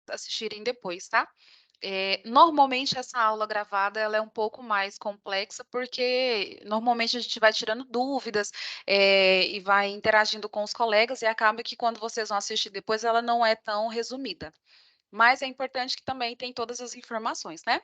assistirem depois, tá? Normalmente essa aula gravada ela é um pouco mais complexa, porque normalmente a gente vai tirando dúvidas, e vai interagindo com os colegas, e acaba que quando vocês vão assistir depois, ela não é tão resumida. Mas é importante que também tem todas as informações, né?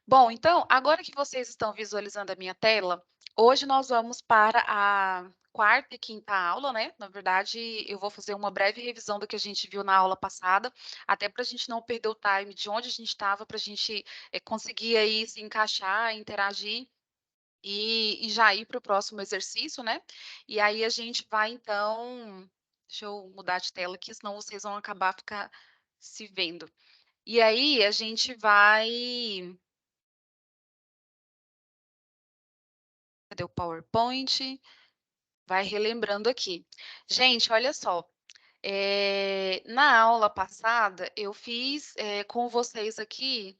Bom, então, agora que vocês estão visualizando a minha tela, hoje nós vamos para a quarta e quinta aula, né? Na verdade, eu vou fazer uma breve revisão do que a gente viu na aula passada, até para a gente não perder o time de onde a gente estava, para a gente conseguir aí se encaixar, interagir e já ir para o próximo exercício, né? E aí a gente vai, então. Deixa eu mudar de tela aqui, senão vocês vão acabar ficar se vendo. E aí a gente vai. Cadê o PowerPoint? Vai relembrando aqui. Gente, olha só, na aula passada eu fiz, com vocês aqui,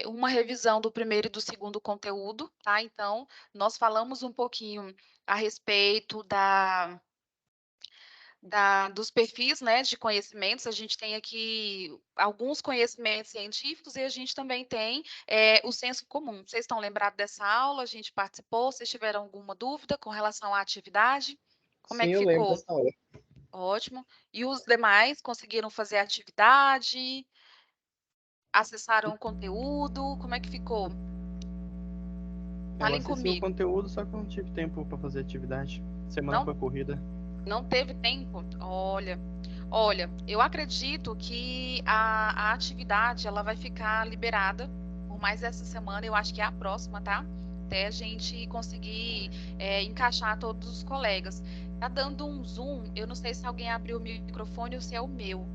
uma revisão do primeiro e do segundo conteúdo, tá? Então, nós falamos um pouquinho a respeito dos perfis, né, de conhecimentos. A gente tem aqui alguns conhecimentos científicos e a gente também tem o senso comum. Vocês estão lembrados dessa aula? A gente participou? Vocês tiveram alguma dúvida com relação à atividade? Como é Sim, que eu lembro ficou? dessa aula. Ótimo. E os demais conseguiram fazer a atividade? Acessaram o conteúdo? Como é que ficou? Eu Falem acessei o comigo. conteúdo, só que eu não tive tempo para fazer atividade. Semana Não, foi corrida. não teve tempo? Olha, eu acredito que a atividade ela vai ficar liberada por mais essa semana, eu acho que é a próxima, tá? Até a gente conseguir encaixar todos os colegas. Tá dando um zoom, eu não sei se alguém abriu o microfone ou se é o meu.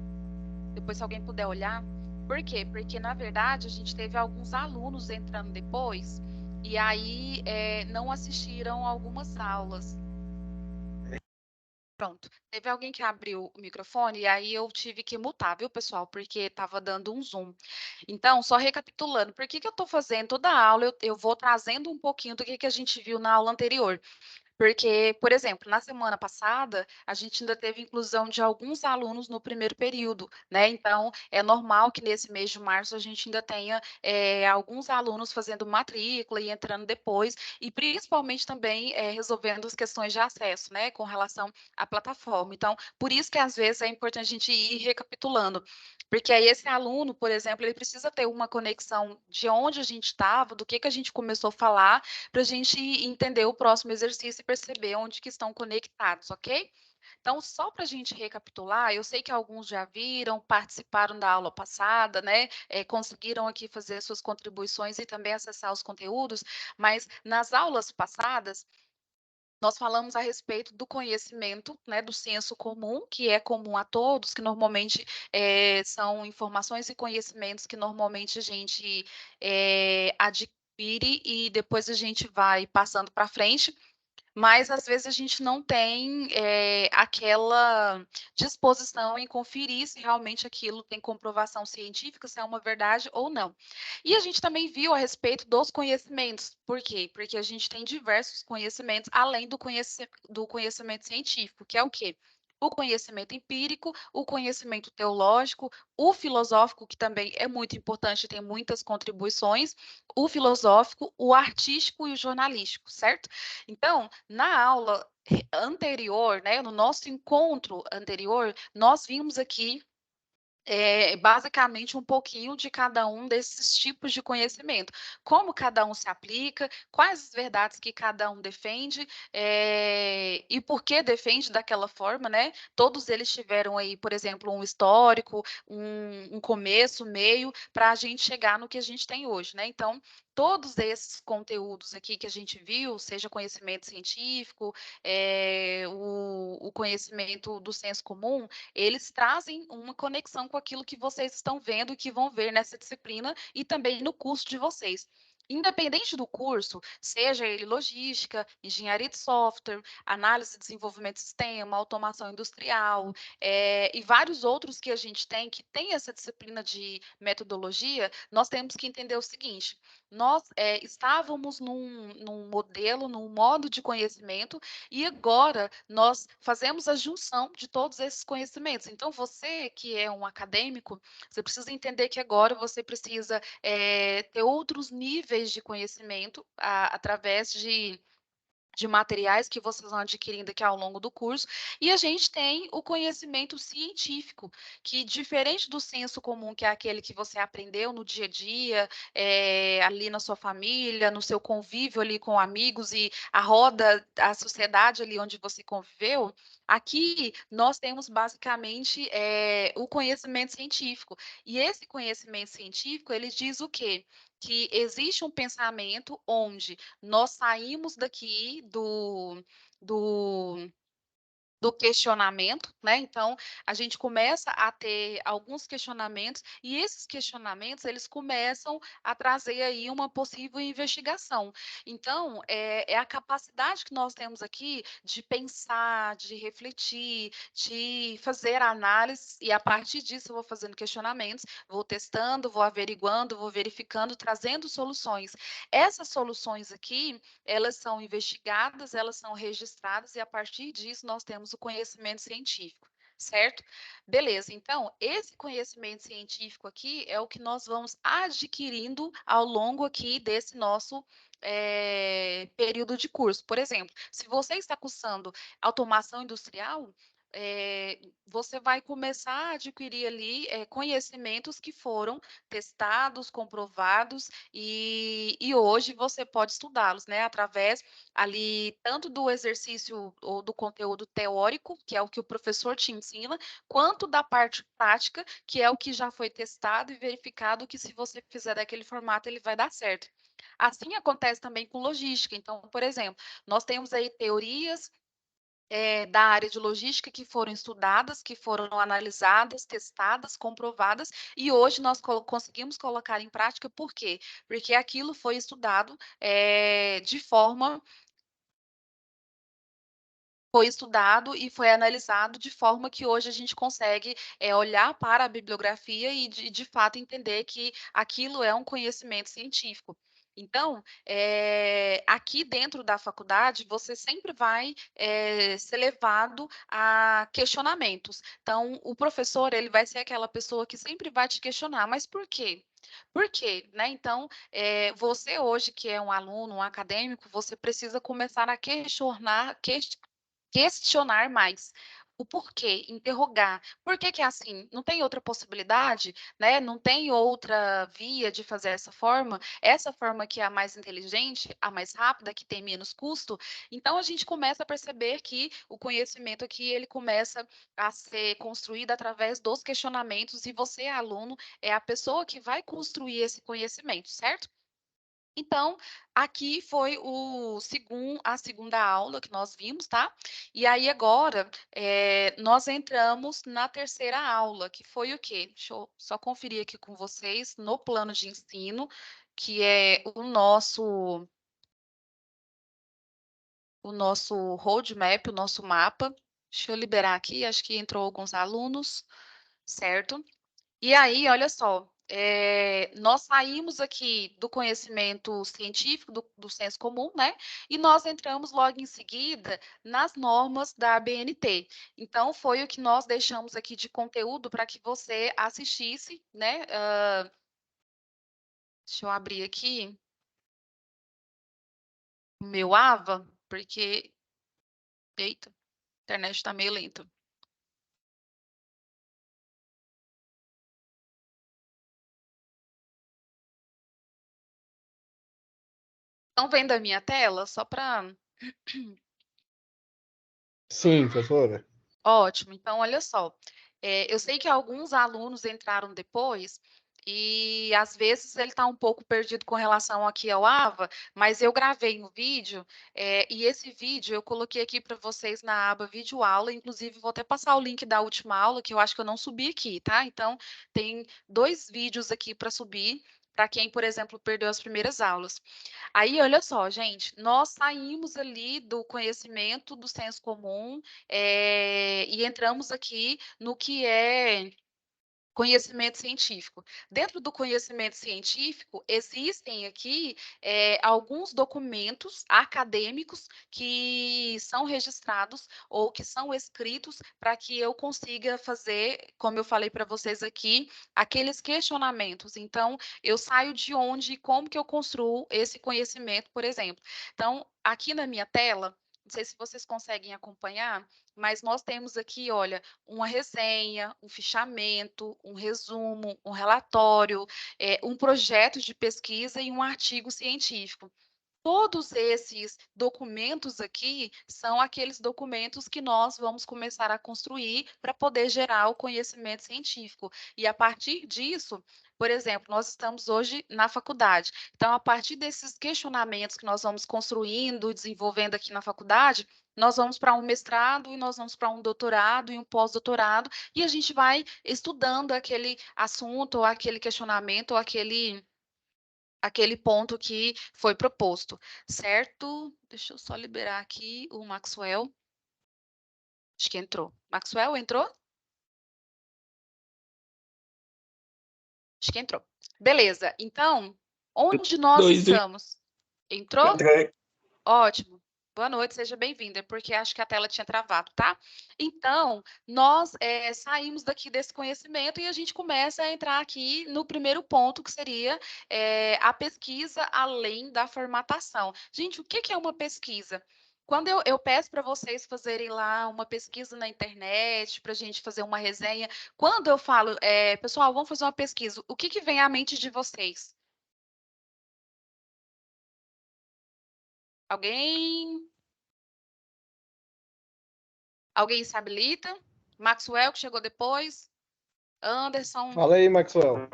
Depois, se alguém puder olhar. Por quê? Porque, na verdade, a gente teve alguns alunos entrando depois e aí não assistiram algumas aulas. Pronto. Teve alguém que abriu o microfone e aí eu tive que mutar, viu, pessoal? Porque estava dando um zoom. Então, só recapitulando, por que que eu estou fazendo toda a aula? Eu vou trazendo um pouquinho do que a gente viu na aula anterior. Porque, por exemplo, na semana passada, a gente ainda teve inclusão de alguns alunos no primeiro período, né? Então, é normal que nesse mês de março a gente ainda tenha alguns alunos fazendo matrícula e entrando depois, e principalmente também resolvendo as questões de acesso, né? Com relação à plataforma. Então, por isso que às vezes é importante a gente ir recapitulando. Porque aí esse aluno, por exemplo, ele precisa ter uma conexão de onde a gente estava, do que a gente começou a falar, para a gente entender o próximo exercício e perceber onde que estão conectados, ok? Então, só para a gente recapitular, eu sei que alguns já viram, participaram da aula passada, né? Conseguiram aqui fazer suas contribuições e também acessar os conteúdos, mas nas aulas passadas, nós falamos a respeito do conhecimento, né, do senso comum, que é comum a todos, que normalmente são informações e conhecimentos que normalmente a gente adquire e depois a gente vai passando para frente, mas às vezes a gente não tem aquela disposição em conferir se realmente aquilo tem comprovação científica, se é uma verdade ou não. E a gente também viu a respeito dos conhecimentos. Por quê? Porque a gente tem diversos conhecimentos, além do conhecimento científico, que é o quê? O conhecimento empírico, o conhecimento teológico, o filosófico, que também é muito importante, tem muitas contribuições, o filosófico, o artístico e o jornalístico, certo? Então, na aula anterior, né, no nosso encontro anterior, nós vimos aqui basicamente um pouquinho de cada um desses tipos de conhecimento. Como cada um se aplica, quais as verdades que cada um defende, e por que defende daquela forma, né? Todos eles tiveram aí, por exemplo, um histórico, um começo, meio, para a gente chegar no que a gente tem hoje, né? Então, todos esses conteúdos aqui que a gente viu, seja conhecimento científico, o conhecimento do senso comum, eles trazem uma conexão com aquilo que vocês estão vendo e que vão ver nessa disciplina e também no curso de vocês. Independente do curso, seja ele logística, engenharia de software, análise e desenvolvimento de sistema, automação industrial, e vários outros que a gente tem, que tem essa disciplina de metodologia, nós temos que entender o seguinte: nós estávamos num modelo, num modo de conhecimento, e agora nós fazemos a junção de todos esses conhecimentos. Então, você que é um acadêmico, você precisa entender que agora você precisa ter outros níveis de conhecimento através de materiais que vocês vão adquirindo aqui ao longo do curso, e a gente tem o conhecimento científico, que diferente do senso comum, que é aquele que você aprendeu no dia a dia, ali na sua família, no seu convívio ali com amigos e a roda, a sociedade ali onde você conviveu, aqui nós temos basicamente o conhecimento científico. E esse conhecimento científico, ele diz o quê? Que existe um pensamento onde nós saímos daqui do do questionamento, né? Então, a gente começa a ter alguns questionamentos e esses questionamentos, eles começam a trazer aí uma possível investigação. Então, é a capacidade que nós temos aqui de pensar, de refletir, de fazer análise e a partir disso eu vou fazendo questionamentos, vou testando, vou averiguando, vou verificando, trazendo soluções. Essas soluções aqui, elas são investigadas, elas são registradas e a partir disso nós temos o conhecimento científico, certo? Beleza, então, esse conhecimento científico aqui é o que nós vamos adquirindo ao longo aqui desse nosso período de curso. Por exemplo, se você está cursando automação industrial, você vai começar a adquirir ali conhecimentos que foram testados, comprovados, e hoje você pode estudá-los, né, através ali tanto do exercício ou do conteúdo teórico, que é o que o professor te ensina, quanto da parte prática, que é o que já foi testado e verificado que se você fizer daquele formato ele vai dar certo. Assim acontece também com logística. Então, por exemplo, nós temos aí teorias da área de logística que foram estudadas, que foram analisadas, testadas, comprovadas, e hoje nós conseguimos colocar em prática, por quê? Porque aquilo foi estudado de forma foi estudado e foi analisado de forma que hoje a gente consegue olhar para a bibliografia e, de fato, entender que aquilo é um conhecimento científico. Então, aqui dentro da faculdade, você sempre vai ser levado a questionamentos. Então, o professor, ele vai ser aquela pessoa que sempre vai te questionar, mas por quê? Por quê? Né? Então, você hoje que é um aluno, um acadêmico, você precisa começar a questionar mais. O porquê, interrogar. Por que que é assim? Não tem outra possibilidade, né? Não tem outra via de fazer essa forma? Essa forma que é a mais inteligente, a mais rápida, que tem menos custo. Então a gente começa a perceber que o conhecimento aqui ele começa a ser construído através dos questionamentos e você, aluno, é a pessoa que vai construir esse conhecimento, certo? Então, aqui foi a segunda aula que nós vimos, tá? E aí agora, nós entramos na terceira aula, que foi o quê? Deixa eu só conferir aqui com vocês, no plano de ensino, que é o nosso roadmap, o nosso mapa. Deixa eu liberar aqui, acho que entrou alguns alunos, certo? E aí, olha só, nós saímos aqui do conhecimento científico, do senso comum, né? E nós entramos logo em seguida nas normas da ABNT. Então, foi o que nós deixamos aqui de conteúdo para que você assistisse, né? Deixa eu abrir aqui o meu AVA, porque. Eita, a internet está meio lenta. Estão vendo a minha tela? Só para. Sim, professora. Ótimo. Então, olha só, eu sei que alguns alunos entraram depois e às vezes ele está um pouco perdido com relação aqui ao AVA, mas eu gravei um vídeo e esse vídeo eu coloquei aqui para vocês na aba vídeo aula, inclusive vou até passar o link da última aula, que eu acho que eu não subi aqui, tá? Então, tem 2 vídeos aqui para subir, para quem, por exemplo, perdeu as primeiras aulas. Aí, olha só, gente, nós saímos ali do conhecimento do senso comum e entramos aqui no que é Conhecimento científico. Dentro do conhecimento científico, existem aqui alguns documentos acadêmicos que são registrados ou que são escritos para que eu consiga fazer, como eu falei para vocês aqui, aqueles questionamentos. Então, eu saio de onde e como que eu construo esse conhecimento, por exemplo. Então, aqui na minha tela, não sei se vocês conseguem acompanhar, mas nós temos aqui, olha, uma resenha, um fichamento, um resumo, um relatório, um projeto de pesquisa e um artigo científico. Todos esses documentos aqui são aqueles documentos que nós vamos começar a construir para poder gerar o conhecimento científico. E a partir disso, por exemplo, nós estamos hoje na faculdade. Então, a partir desses questionamentos que nós vamos construindo, desenvolvendo aqui na faculdade, nós vamos para um mestrado e nós vamos para um doutorado e um pós-doutorado, e a gente vai estudando aquele assunto, ou aquele questionamento, ou aquele ponto que foi proposto, certo? Deixa eu só liberar aqui o Maxwell. Acho que entrou. Maxwell, entrou? Acho que entrou. Beleza. Então, onde nós estamos? Entrou? Entrei. Ótimo. Boa noite, seja bem-vinda, porque acho que a tela tinha travado, tá? Então, nós saímos daqui desse conhecimento e a gente começa a entrar aqui no primeiro ponto, que seria a pesquisa além da formatação. Gente, o que é uma pesquisa? Quando eu peço para vocês fazerem lá uma pesquisa na internet, para a gente fazer uma resenha, quando eu falo, pessoal, vamos fazer uma pesquisa, o que vem à mente de vocês? Alguém? Alguém se habilita? Maxwell, que chegou depois. Anderson. Fala aí, Maxwell.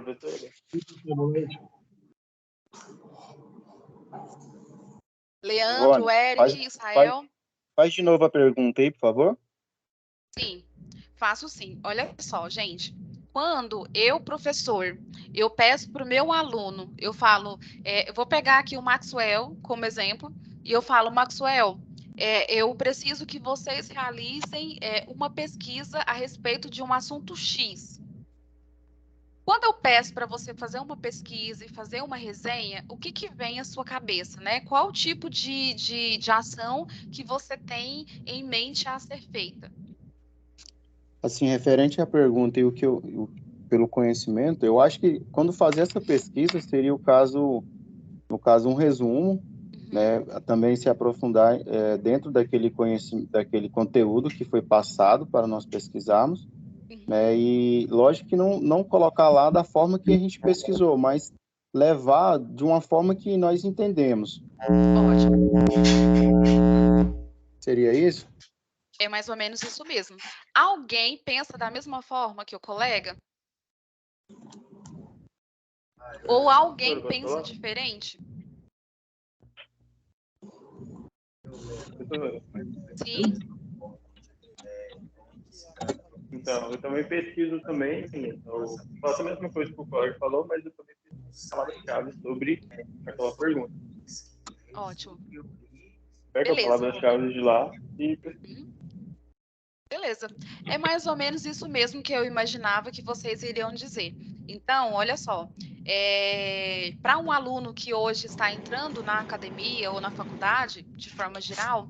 Leandro, Ivone, Eric, Israel. Faz de novo a pergunta aí, por favor. Sim, faço sim. Olha só, gente. Quando eu, professor, eu peço para o meu aluno, eu falo, eu vou pegar aqui o Maxwell como exemplo, e eu falo, Maxwell, eu preciso que vocês realizem uma pesquisa a respeito de um assunto X. Quando eu peço para você fazer uma pesquisa e fazer uma resenha, o que vem à sua cabeça, né? Qual o tipo de ação que você tem em mente a ser feita? Assim, referente à pergunta e pelo conhecimento, eu acho que quando fazer essa pesquisa seria no caso, um resumo, né? Também se aprofundar dentro daquele conhecimento, daquele conteúdo que foi passado para nós pesquisarmos, né? E lógico que não colocar lá da forma que a gente pesquisou, mas levar de uma forma que nós entendemos. Ótimo. Seria isso? É mais ou menos isso mesmo. Alguém pensa da mesma forma que o colega? Ou alguém pensa diferente? Sim. Então, eu também pesquiso também, eu faço a mesma coisa que o colega falou, mas eu também pesquiso palavras-chave sobre aquela pergunta. Ótimo. Pega a Beleza. palavra-chave de lá e pesquisa. Beleza. É mais ou menos isso mesmo que eu imaginava que vocês iriam dizer. Então, olha só, para um aluno que hoje está entrando na academia ou na faculdade, de forma geral,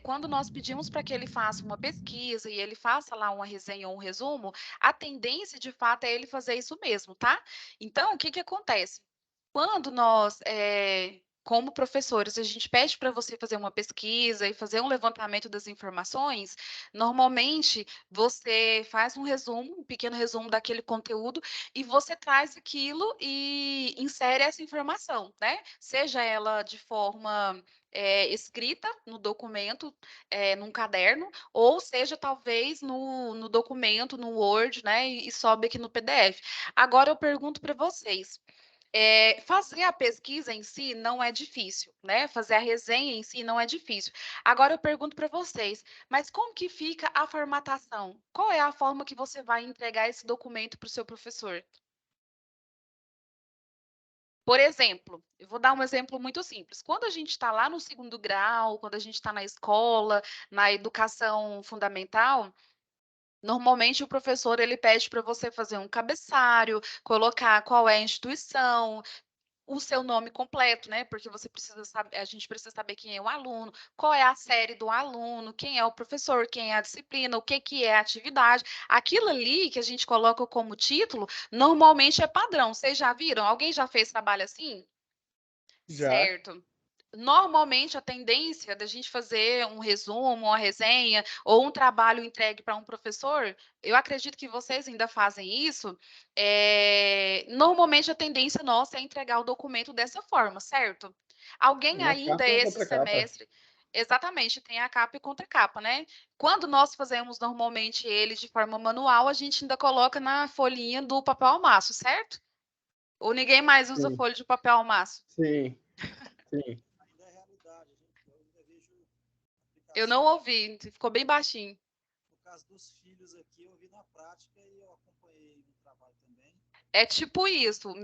quando nós pedimos para que ele faça uma pesquisa e ele faça lá uma resenha ou um resumo, a tendência, de fato, é ele fazer isso mesmo, tá? Então, o que acontece? Quando nós como professores, a gente pede para você fazer uma pesquisa e fazer um levantamento das informações, normalmente você faz um resumo, um pequeno resumo daquele conteúdo e você traz aquilo e insere essa informação, né? Seja ela de forma escrita no documento, num caderno, ou seja, talvez no documento, no Word, né? E sobe aqui no PDF. Agora eu pergunto para vocês. Fazer a pesquisa em si não é difícil, né? Fazer a resenha em si não é difícil. Agora eu pergunto para vocês, mas como que fica a formatação? Qual é a forma que você vai entregar esse documento para o seu professor? Por exemplo, eu vou dar um exemplo muito simples. Quando a gente está lá no segundo grau, quando a gente está na escola, na educação fundamental, Normalmente o professor ele pede para você fazer um cabeçalho, colocar qual é a instituição, o seu nome completo, né? Porque você precisa saber, a gente precisa saber quem é o aluno, qual é a série do aluno, quem é o professor, quem é a disciplina, o que que é a atividade. Aquilo ali que a gente coloca como título, normalmente é padrão. Vocês já viram? Alguém já fez trabalho assim? Já. Certo. Normalmente, a tendência da gente fazer um resumo, uma resenha ou um trabalho entregue para um professor, eu acredito que vocês ainda fazem isso. Normalmente, a tendência nossa é entregar o documento dessa forma, certo? Alguém Uma ainda capa e uma esse contracapa. semestre. Exatamente, tem a capa e contracapa, né? Quando nós fazemos normalmente ele de forma manual, a gente ainda coloca na folhinha do papel almaço, certo? Ou ninguém mais usa Sim, folha de papel almaço? sim, sim. Ainda é realidade. Eu ainda vejo Eu não aplicação. ouvi, ficou bem baixinho. No caso dos filhos aqui, eu vi na prática e eu acompanhei no trabalho também. É tipo isso.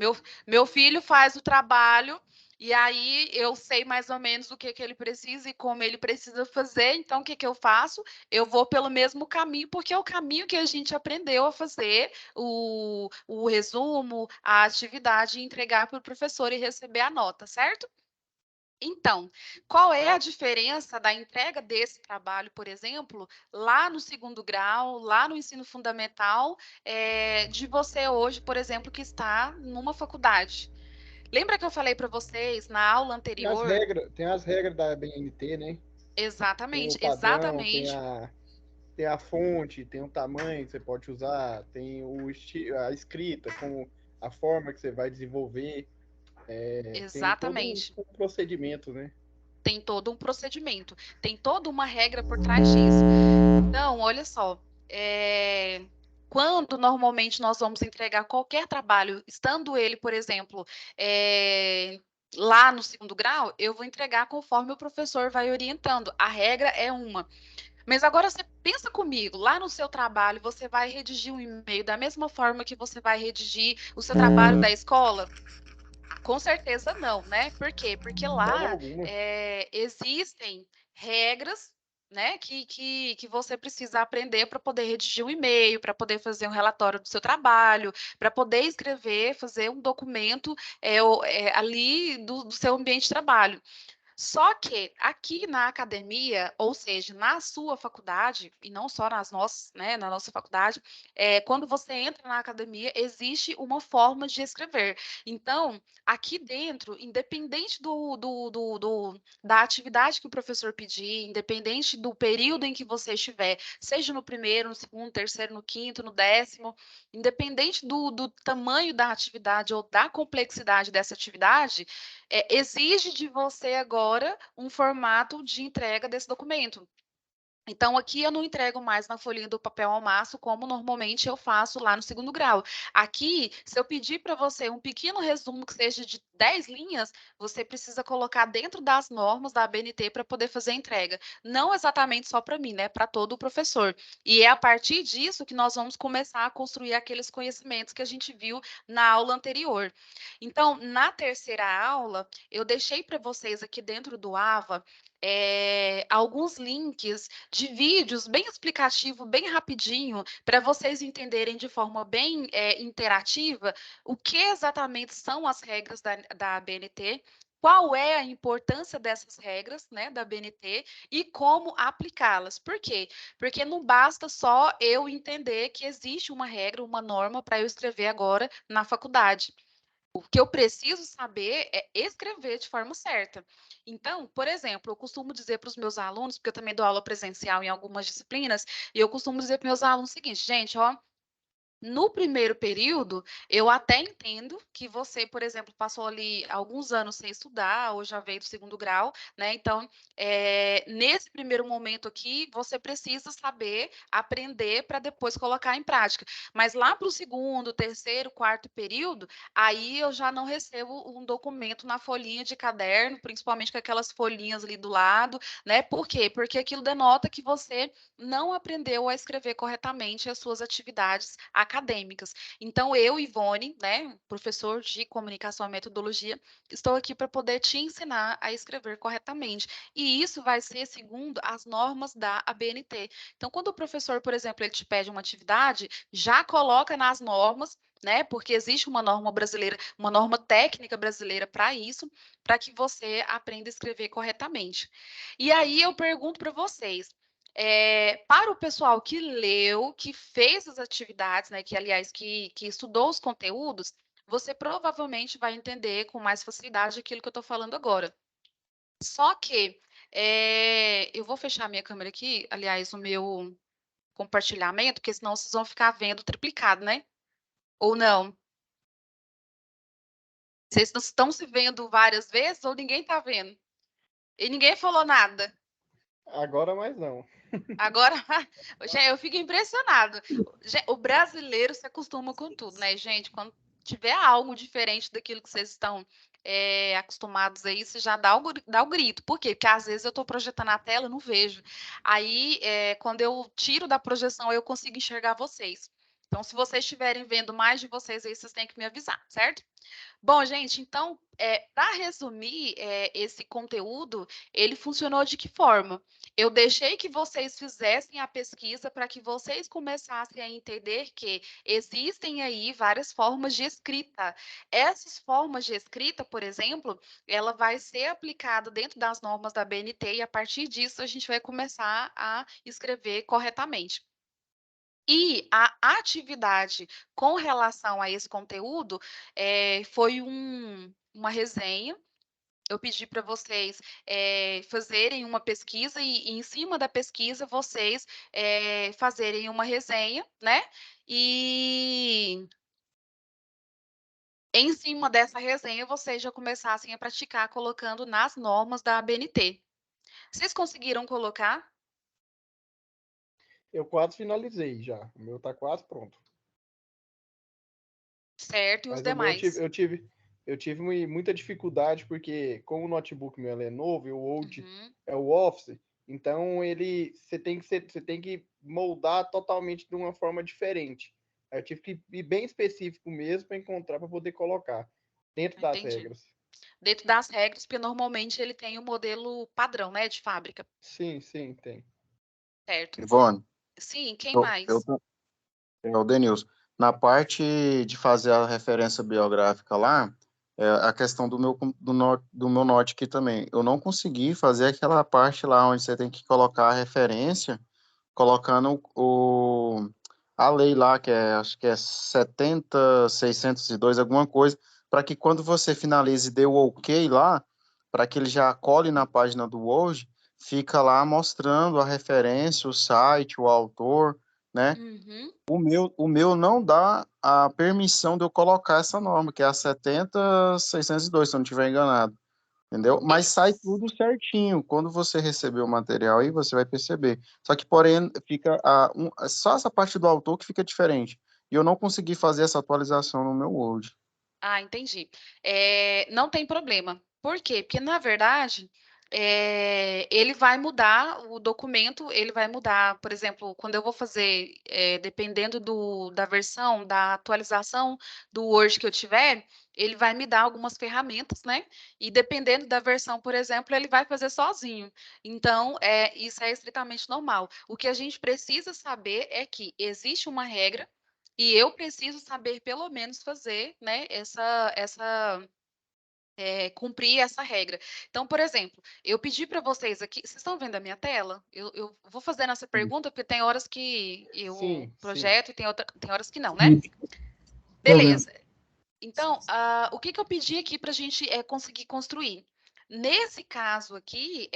Meu filho faz o trabalho e aí eu sei mais ou menos o que, que ele precisa e como ele precisa fazer. Então, o que, que eu faço? Eu vou pelo mesmo caminho, porque é o caminho que a gente aprendeu a fazer o resumo, a atividade, e entregar para o professor e receber a nota, certo? Então, qual é a diferença da entrega desse trabalho, por exemplo, lá no segundo grau, lá no ensino fundamental, de você hoje, por exemplo, que está numa faculdade? Lembra que eu falei para vocês na aula anterior? Tem as regras da BNT, né? Tem o Exatamente, padrão, exatamente. tem a fonte, tem o tamanho que você pode usar, tem a escrita, com a forma que você vai desenvolver, tem todo Exatamente. um procedimento, né? Tem todo um procedimento, tem toda uma regra por trás disso. Então, olha só, quando normalmente nós vamos entregar qualquer trabalho, estando ele, por exemplo, lá no segundo grau, eu vou entregar conforme o professor vai orientando. A regra é uma. Mas agora você pensa comigo, lá no seu trabalho, você vai redigir um e-mail da mesma forma que você vai redigir o seu trabalho da escola? Com certeza não, né? Por quê? Porque De forma lá alguma. existem regras, né, que você precisa aprender para poder redigir um e-mail, para poder fazer um relatório do seu trabalho, para poder escrever, fazer um documento ali do seu ambiente de trabalho. Só que aqui na academia, ou seja, na sua faculdade, e não só nas nossas, né, na nossa faculdade, quando você entra na academia, existe uma forma de escrever. Então, aqui dentro, independente da atividade que o professor pedir, independente do período em que você estiver, seja no primeiro, no segundo, terceiro, no quinto, no décimo, independente do tamanho da atividade ou da complexidade dessa atividade, exige de você agora um formato de entrega desse documento. Então, aqui eu não entrego mais na folhinha do papel ao maço, como normalmente eu faço lá no segundo grau. Aqui, se eu pedir para você um pequeno resumo que seja de 10 linhas, você precisa colocar dentro das normas da ABNT para poder fazer a entrega. Não exatamente só para mim, né? Para todo o professor. E é a partir disso que nós vamos começar a construir aqueles conhecimentos que a gente viu na aula anterior. Então, na terceira aula, eu deixei para vocês aqui dentro do AVA alguns links de vídeos bem explicativo, bem rapidinho, para vocês entenderem de forma bem interativa o que exatamente são as regras da ABNT, qual é a importância dessas regras, né, da BNT e como aplicá-las. Por quê? Porque não basta só eu entender que existe uma regra, uma norma para eu escrever agora na faculdade. O que eu preciso saber é escrever de forma certa. Então, por exemplo, eu costumo dizer para os meus alunos, porque eu também dou aula presencial em algumas disciplinas, e eu costumo dizer para meus alunos o seguinte, gente, ó, no primeiro período, eu até entendo que você, por exemplo, passou ali alguns anos sem estudar, ou já veio do segundo grau, né? Então, nesse primeiro momento aqui, você precisa saber aprender para depois colocar em prática. Mas lá para o segundo, terceiro, quarto período, aí eu já não recebo um documento na folhinha de caderno, principalmente com aquelas folhinhas ali do lado, né? Por quê? Porque aquilo denota que você não aprendeu a escrever corretamente as suas atividades acadêmicas acadêmicas. Então, eu, Ivone, né, professor de comunicação e metodologia, estou aqui para poder te ensinar a escrever corretamente. E isso vai ser segundo as normas da ABNT. Então, quando o professor, por exemplo, ele te pede uma atividade, já coloca nas normas, né? Porque existe uma norma brasileira, uma norma técnica brasileira para isso, para que você aprenda a escrever corretamente. E aí eu pergunto para vocês, para o pessoal que leu, que fez as atividades, né? Que aliás que estudou os conteúdos, você provavelmente vai entender com mais facilidade aquilo que eu estou falando agora. Só que eu vou fechar a minha câmera aqui, aliás, o meu compartilhamento, porque senão vocês vão ficar vendo triplicado, né? Ou não? Vocês não estão se vendo várias vezes ou ninguém está vendo? E ninguém falou nada. Agora mais não. Agora, gente, eu fico impressionado. O brasileiro se acostuma com tudo, né, gente? Quando tiver algo diferente daquilo que vocês estão acostumados aí, você já dá o grito. Por quê? Porque às vezes eu estou projetando a tela e não vejo. Aí, quando eu tiro da projeção, eu consigo enxergar vocês. Então, se vocês estiverem vendo mais de vocês aí, vocês têm que me avisar, certo? Bom, gente, então, para resumir, esse conteúdo, ele funcionou de que forma? Eu deixei que vocês fizessem a pesquisa para que vocês começassem a entender que existem aí várias formas de escrita. Essas formas de escrita, por exemplo, ela vai ser aplicada dentro das normas da BNT e a partir disso a gente vai começar a escrever corretamente. E a atividade com relação a esse conteúdo foi uma resenha. Eu pedi para vocês fazerem uma pesquisa e, em cima da pesquisa, vocês fazerem uma resenha, né? E em cima dessa resenha, vocês já começassem a praticar colocando nas normas da ABNT. Vocês conseguiram colocar? Eu quase finalizei já. O meu tá quase pronto. Certo, e os Mas o meu demais? eu tive muita dificuldade porque como o notebook meu é novo e o Word Uhum, é o Office, então ele você tem que moldar totalmente de uma forma diferente. Aí eu tive que ir bem específico mesmo para encontrar para poder colocar dentro das entendi. regras. Dentro das regras, porque normalmente ele tem o modelo padrão, né, de fábrica, Sim, sim, tem. certo? Ivone, Sim, quem eu, eu, mais? é o Denilson. Na parte de fazer a referência biográfica lá, a questão do meu note aqui também. Eu não consegui fazer aquela parte lá onde você tem que colocar a referência, colocando a lei lá, que acho que é 70.602 alguma coisa, para que quando você finalize e dê o OK lá, para que ele já cole na página do Word, fica lá mostrando a referência, o site, o autor, né? Uhum. O meu não dá a permissão de eu colocar essa norma, que é a 70.602, se eu não estiver enganado. Entendeu? Mas sai tudo certinho. Quando você receber o material aí, você vai perceber. Só que, porém, fica só essa parte do autor que fica diferente. E eu não consegui fazer essa atualização no meu Word. Ah, entendi. Não tem problema. Por quê? Porque, na verdade, ele vai mudar o documento, ele vai mudar, por exemplo, quando eu vou fazer, dependendo da versão, da atualização do Word que eu tiver, ele vai me dar algumas ferramentas, né? E dependendo da versão, por exemplo, ele vai fazer sozinho. Então, isso é estritamente normal. O que a gente precisa saber é que existe uma regra e eu preciso saber, pelo menos, fazer, né, cumprir essa regra. Então, por exemplo, eu pedi para vocês aqui. Vocês estão vendo a minha tela? Eu vou fazendo essa pergunta, porque tem horas que eu Sim, sim. projeto e tem horas que não, né? Beleza. Então, o que eu pedi aqui para a gente conseguir construir? Nesse caso aqui,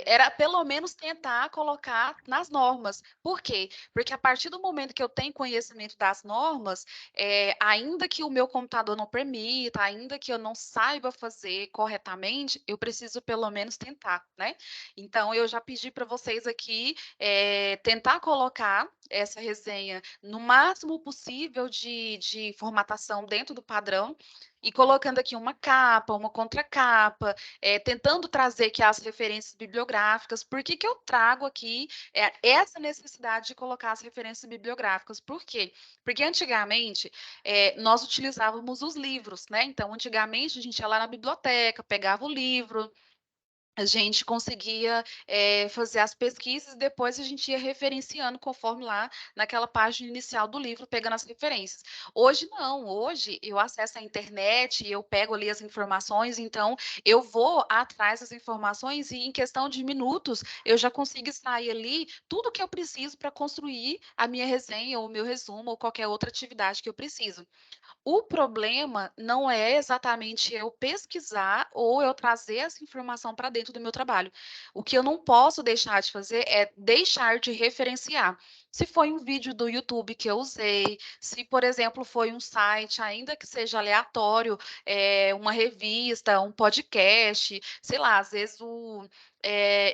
era pelo menos tentar colocar nas normas. Por quê? Porque a partir do momento que eu tenho conhecimento das normas, ainda que o meu computador não permita, ainda que eu não saiba fazer corretamente, eu preciso pelo menos tentar, né? Então, eu já pedi para vocês aqui tentar colocar essa resenha no máximo possível de formatação dentro do padrão. e colocando aqui uma capa, uma contracapa, tentando trazer aqui as referências bibliográficas. Por que que eu trago aqui essa necessidade de colocar as referências bibliográficas? Por quê? Porque antigamente nós utilizávamos os livros, né? Então, antigamente a gente ia lá na biblioteca, pegava o livro, a gente conseguia fazer as pesquisas e depois a gente ia referenciando conforme lá naquela página inicial do livro, pegando as referências. Hoje não, hoje eu acesso a internet, eu pego ali as informações, então eu vou atrás das informações e em questão de minutos eu já consigo extrair ali tudo que eu preciso para construir a minha resenha ou o meu resumo ou qualquer outra atividade que eu preciso. O problema não é exatamente eu pesquisar ou eu trazer essa informação para dentro do meu trabalho. O que eu não posso deixar de fazer é deixar de referenciar. Se foi um vídeo do YouTube que eu usei, se, por exemplo, foi um site, ainda que seja aleatório, uma revista, um podcast, sei lá, às vezes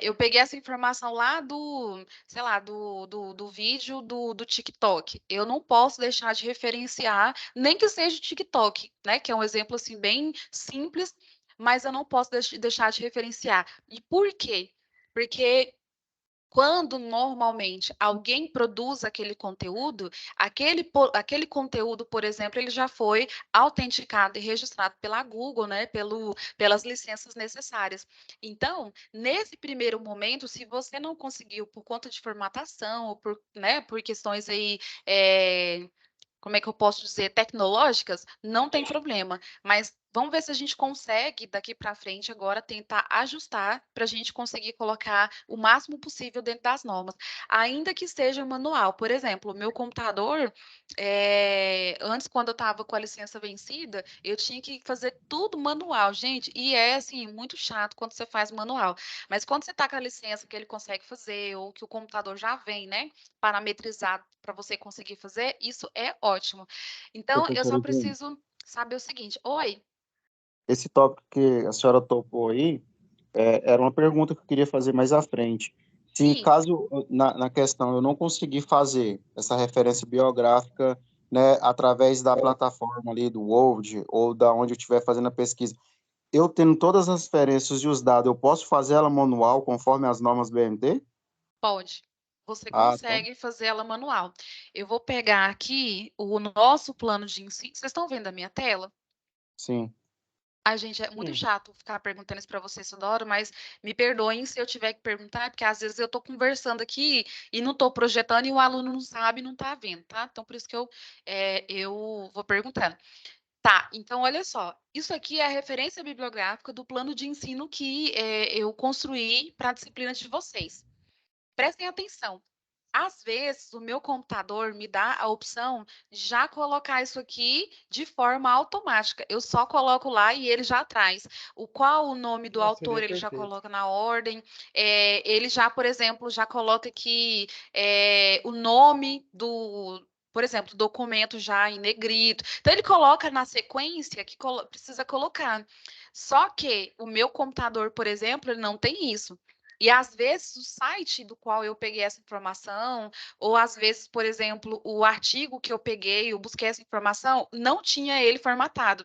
eu peguei essa informação lá do, sei lá, do vídeo do TikTok. Eu não posso deixar de referenciar, nem que seja o TikTok, né? Que é um exemplo assim bem simples, mas eu não posso deixar de referenciar. E por quê? Porque quando normalmente alguém produz aquele conteúdo, por exemplo, ele já foi autenticado e registrado pela Google, né, pelas licenças necessárias. Então, nesse primeiro momento, se você não conseguiu por conta de formatação ou por questões aí como é que eu posso dizer, tecnológicas, não tem problema. Mas vamos ver se a gente consegue, daqui para frente, agora, tentar ajustar para a gente conseguir colocar o máximo possível dentro das normas. Ainda que seja manual. Por exemplo, o meu computador, antes, quando eu estava com a licença vencida, eu tinha que fazer tudo manual, gente. E é, assim, muito chato quando você faz manual. Mas quando você está com a licença que ele consegue fazer, ou que o computador já vem, né, parametrizado para você conseguir fazer, isso é ótimo. Então, eu Professora só Jane, preciso saber o seguinte. Oi? esse tópico que a senhora topou aí, era uma pergunta que eu queria fazer mais à frente. Se Sim. caso, na questão, eu não conseguir fazer essa referência biográfica, né, através da plataforma ali do Word ou da onde eu estiver fazendo a pesquisa, eu tendo todas as referências e os dados, eu posso fazer ela manual conforme as normas BNT? Pode. Você Ah, então, consegue fazer ela manual. Eu vou pegar aqui o nosso plano de ensino. Vocês estão vendo a minha tela? sim. Ai, gente, é muito chato ficar perguntando isso para vocês toda hora, mas me perdoem se eu tiver que perguntar, porque às vezes eu estou conversando aqui e não estou projetando e o aluno não sabe e não está vendo, tá? Então, por isso que eu vou perguntando. Tá, então olha só, isso aqui é a referência bibliográfica do plano de ensino que eu construí para a disciplina de vocês. Prestem atenção. Às vezes, o meu computador me dá a opção de já colocar isso aqui de forma automática. Eu só coloco lá e ele já traz. Qual o nome do Nossa, seria autor, ele já perfeito. coloca na ordem. Ele já, por exemplo, já coloca aqui o nome do, por exemplo, documento já em negrito. Então, ele coloca na sequência que precisa colocar. Só que o meu computador, por exemplo, ele não tem isso. E às vezes o site do qual eu peguei essa informação, ou às vezes, por exemplo, o artigo que eu peguei, eu busquei essa informação, não tinha ele formatado.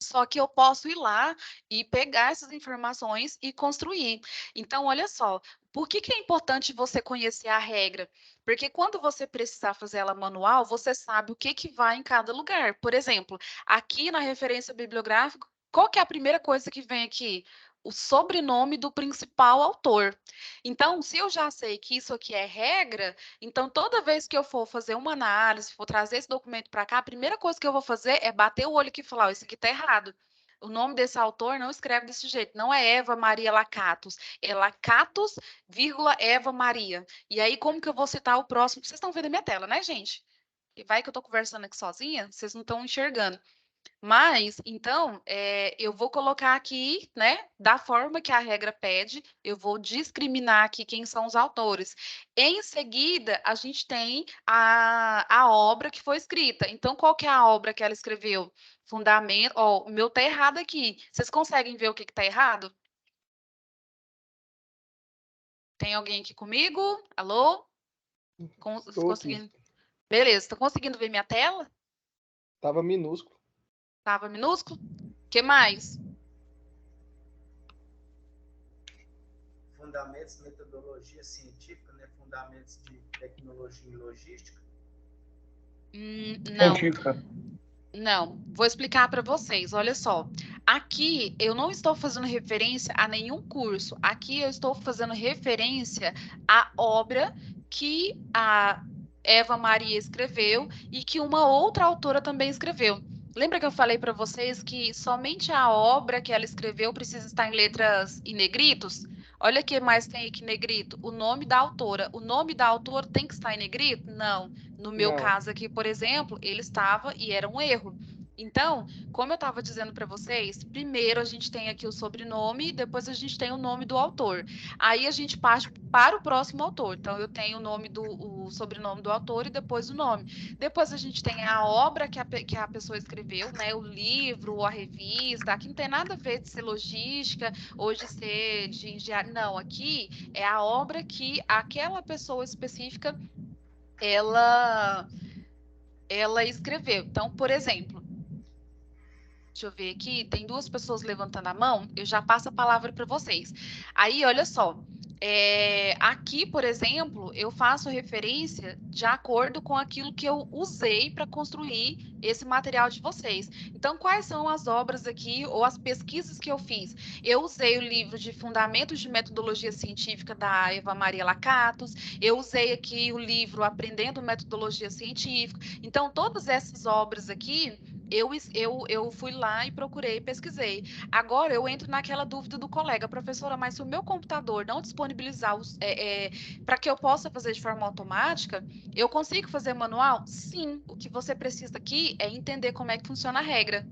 Só que eu posso ir lá e pegar essas informações e construir. Então, olha só, por que que é importante você conhecer a regra? Porque quando você precisar fazer ela manual, você sabe o que que vai em cada lugar. Por exemplo, aqui na referência bibliográfica, qual que é a primeira coisa que vem aqui? O sobrenome do principal autor. Então, se eu já sei que isso aqui é regra, então toda vez que eu for fazer uma análise, for trazer esse documento para cá, a primeira coisa que eu vou fazer é bater o olho aqui e falar: oh, isso aqui está errado. O nome desse autor não escreve desse jeito, não é Eva Maria Lacatus, é Lacatus, vírgula, Eva Maria. E aí, como que eu vou citar o próximo? Vocês estão vendo a minha tela, né, gente? E vai que eu estou conversando aqui sozinha, vocês não estão enxergando. Mas, então, eu vou colocar aqui, né, da forma que a regra pede, eu vou discriminar aqui quem são os autores. Em seguida, a gente tem a obra que foi escrita. Então, qual que é a obra que ela escreveu? Fundamento. Ó, o meu tá errado aqui. Vocês conseguem ver o que está errado? Tem alguém aqui comigo? Alô? Estou aqui. Conseguindo? Beleza, estão conseguindo ver minha tela? Tava minúsculo. Tava minúsculo? O que mais? Fundamentos de metodologia científica, né? Fundamentos de tecnologia e logística. Não. Científica. Não, vou explicar para vocês. Olha só, aqui eu não estou fazendo referência a nenhum curso. Aqui eu estou fazendo referência à obra que a Eva Maria escreveu e que uma outra autora também escreveu. Lembra que eu falei para vocês que somente a obra que ela escreveu precisa estar em letras e negritos? Olha o que mais tem aqui em negrito. O nome da autora. O nome da autora tem que estar em negrito? Não. No meu Não. caso aqui, por exemplo, ele estava e era um erro. Então, como eu estava dizendo para vocês, primeiro a gente tem aqui o sobrenome, depois a gente tem o nome do autor. Aí a gente parte para o próximo autor. Então, eu tenho o sobrenome do autor e depois o nome. Depois a gente tem a obra que a pessoa escreveu, né? O livro, a revista. Aqui não tem nada a ver de ser logística ou de ser de engenharia. Não, aqui é a obra que aquela pessoa específica ela escreveu. Então, por exemplo, deixa eu ver aqui, tem duas pessoas levantando a mão, eu já passo a palavra para vocês. Aí, olha só, aqui, por exemplo, eu faço referência de acordo com aquilo que eu usei para construir esse material de vocês. Então, quais são as obras aqui ou as pesquisas que eu fiz? Eu usei o livro de Fundamentos de Metodologia Científica da Eva Maria Lacatos, eu usei aqui o livro Aprendendo Metodologia Científica. Então, todas essas obras aqui eu fui lá e procurei, pesquisei. Agora eu entro naquela dúvida do colega, professora, mas se o meu computador não disponibilizar para que eu possa fazer de forma automática, eu consigo fazer manual? Sim. O que você precisa aqui é entender como é que funciona a regra.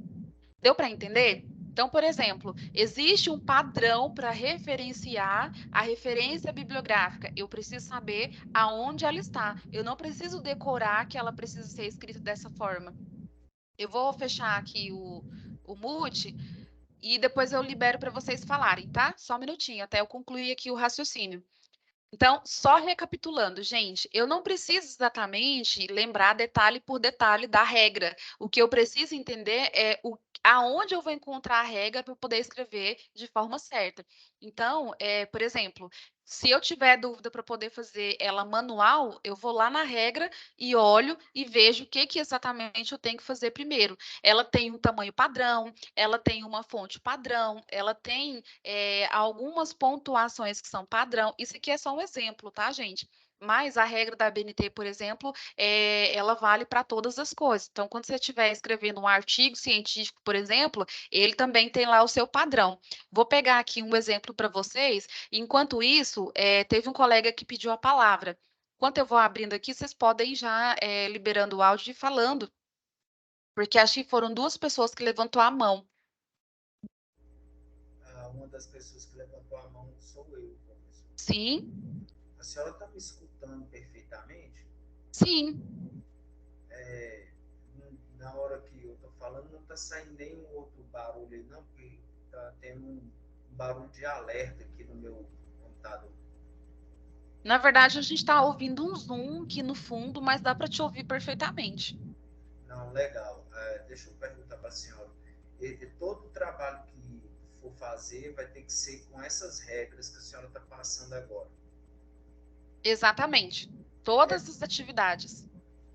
Deu para entender? Então, por exemplo, existe um padrão para referenciar a referência bibliográfica. Eu preciso saber aonde ela está. Eu não preciso decorar que ela precisa ser escrita dessa forma. Eu vou fechar aqui o mute e depois eu libero para vocês falarem, tá? Só um minutinho, até eu concluir aqui o raciocínio. Então, só recapitulando, gente, eu não preciso exatamente lembrar detalhe por detalhe da regra. O que eu preciso entender é aonde eu vou encontrar a regra para poder escrever de forma certa. Então, por exemplo, se eu tiver dúvida para poder fazer ela manual, eu vou lá na regra e olho e vejo o que exatamente eu tenho que fazer primeiro. Ela tem um tamanho padrão, ela tem uma fonte padrão, ela tem algumas pontuações que são padrão. Isso aqui é só um exemplo, tá, gente? Mas a regra da BNT, por exemplo, ela vale para todas as coisas. Então, quando você estiver escrevendo um artigo científico, por exemplo, ele também tem lá o seu padrão. Vou pegar aqui um exemplo para vocês. Enquanto isso, teve um colega que pediu a palavra. Enquanto eu vou abrindo aqui, vocês podem já liberando o áudio e falando, porque acho que foram duas pessoas que levantou a mão. Uma das pessoas que levantou a mão sou eu, professor. Sim, A senhora está me escutando perfeitamente? sim. Na hora que eu estou falando, não está saindo nenhum outro barulho aí, não, porque está tendo um barulho de alerta aqui no meu computador. Na verdade, a gente está ouvindo um zoom aqui no fundo, mas dá para te ouvir perfeitamente. Não, legal. Deixa eu perguntar para a senhora. Todo o trabalho que for fazer vai ter que ser com essas regras que a senhora está passando agora. Exatamente. Todas as atividades.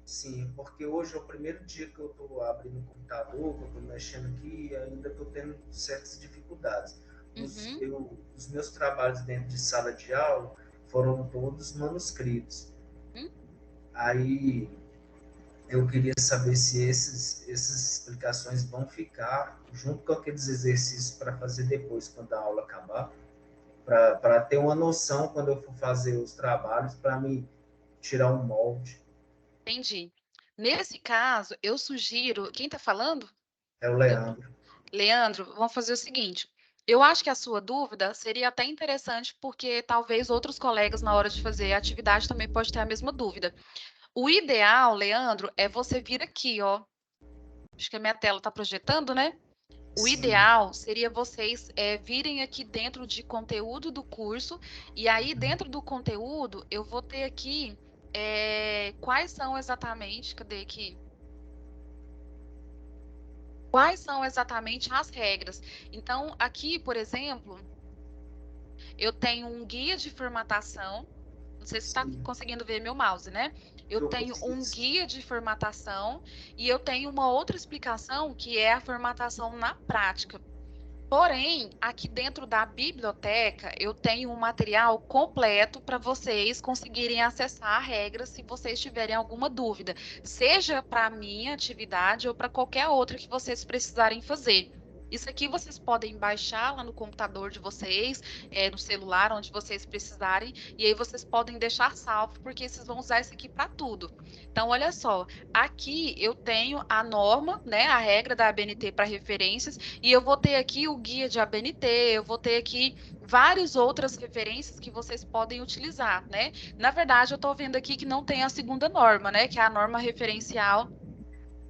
Sim, porque hoje é o primeiro dia que eu estou abrindo o computador, que eu estou mexendo aqui e ainda estou tendo certas dificuldades. Os meus trabalhos dentro de sala de aula foram todos manuscritos. Aí eu queria saber se essas explicações vão ficar junto com aqueles exercícios para fazer depois, quando a aula acabar, para ter uma noção quando eu for fazer os trabalhos, para me tirar um molde. Entendi. Nesse caso, eu sugiro. Quem está falando? É o Leandro. Leandro, vamos fazer o seguinte. Eu acho que a sua dúvida seria até interessante, porque talvez outros colegas, na hora de fazer a atividade, também podem ter a mesma dúvida. O ideal, Leandro, é você vir aqui, ó. Acho que a minha tela está projetando, né? O ideal seria vocês virem aqui dentro de conteúdo do curso, e aí dentro do conteúdo eu vou ter aqui quais são exatamente, cadê aqui? quais são exatamente as regras. Então, aqui, por exemplo, eu tenho um guia de formatação. Não sei se está Sim, conseguindo ver meu mouse, né? Eu eu tenho consegui um sim. guia de formatação e eu tenho uma outra explicação que é a formatação na prática. Porém, aqui dentro da biblioteca, eu tenho um material completo para vocês conseguirem acessar a regra se vocês tiverem alguma dúvida, seja para a minha atividade ou para qualquer outra que vocês precisarem fazer. Isso aqui vocês podem baixar lá no computador de vocês, no celular, onde vocês precisarem, e aí vocês podem deixar salvo, porque vocês vão usar isso aqui para tudo. Então, olha só, aqui eu tenho a norma, né, a regra da ABNT para referências, e eu vou ter aqui o guia de ABNT, eu vou ter aqui várias outras referências que vocês podem utilizar, né? Na verdade, eu estou vendo aqui que não tem a segunda norma, né? Que é a norma referencial,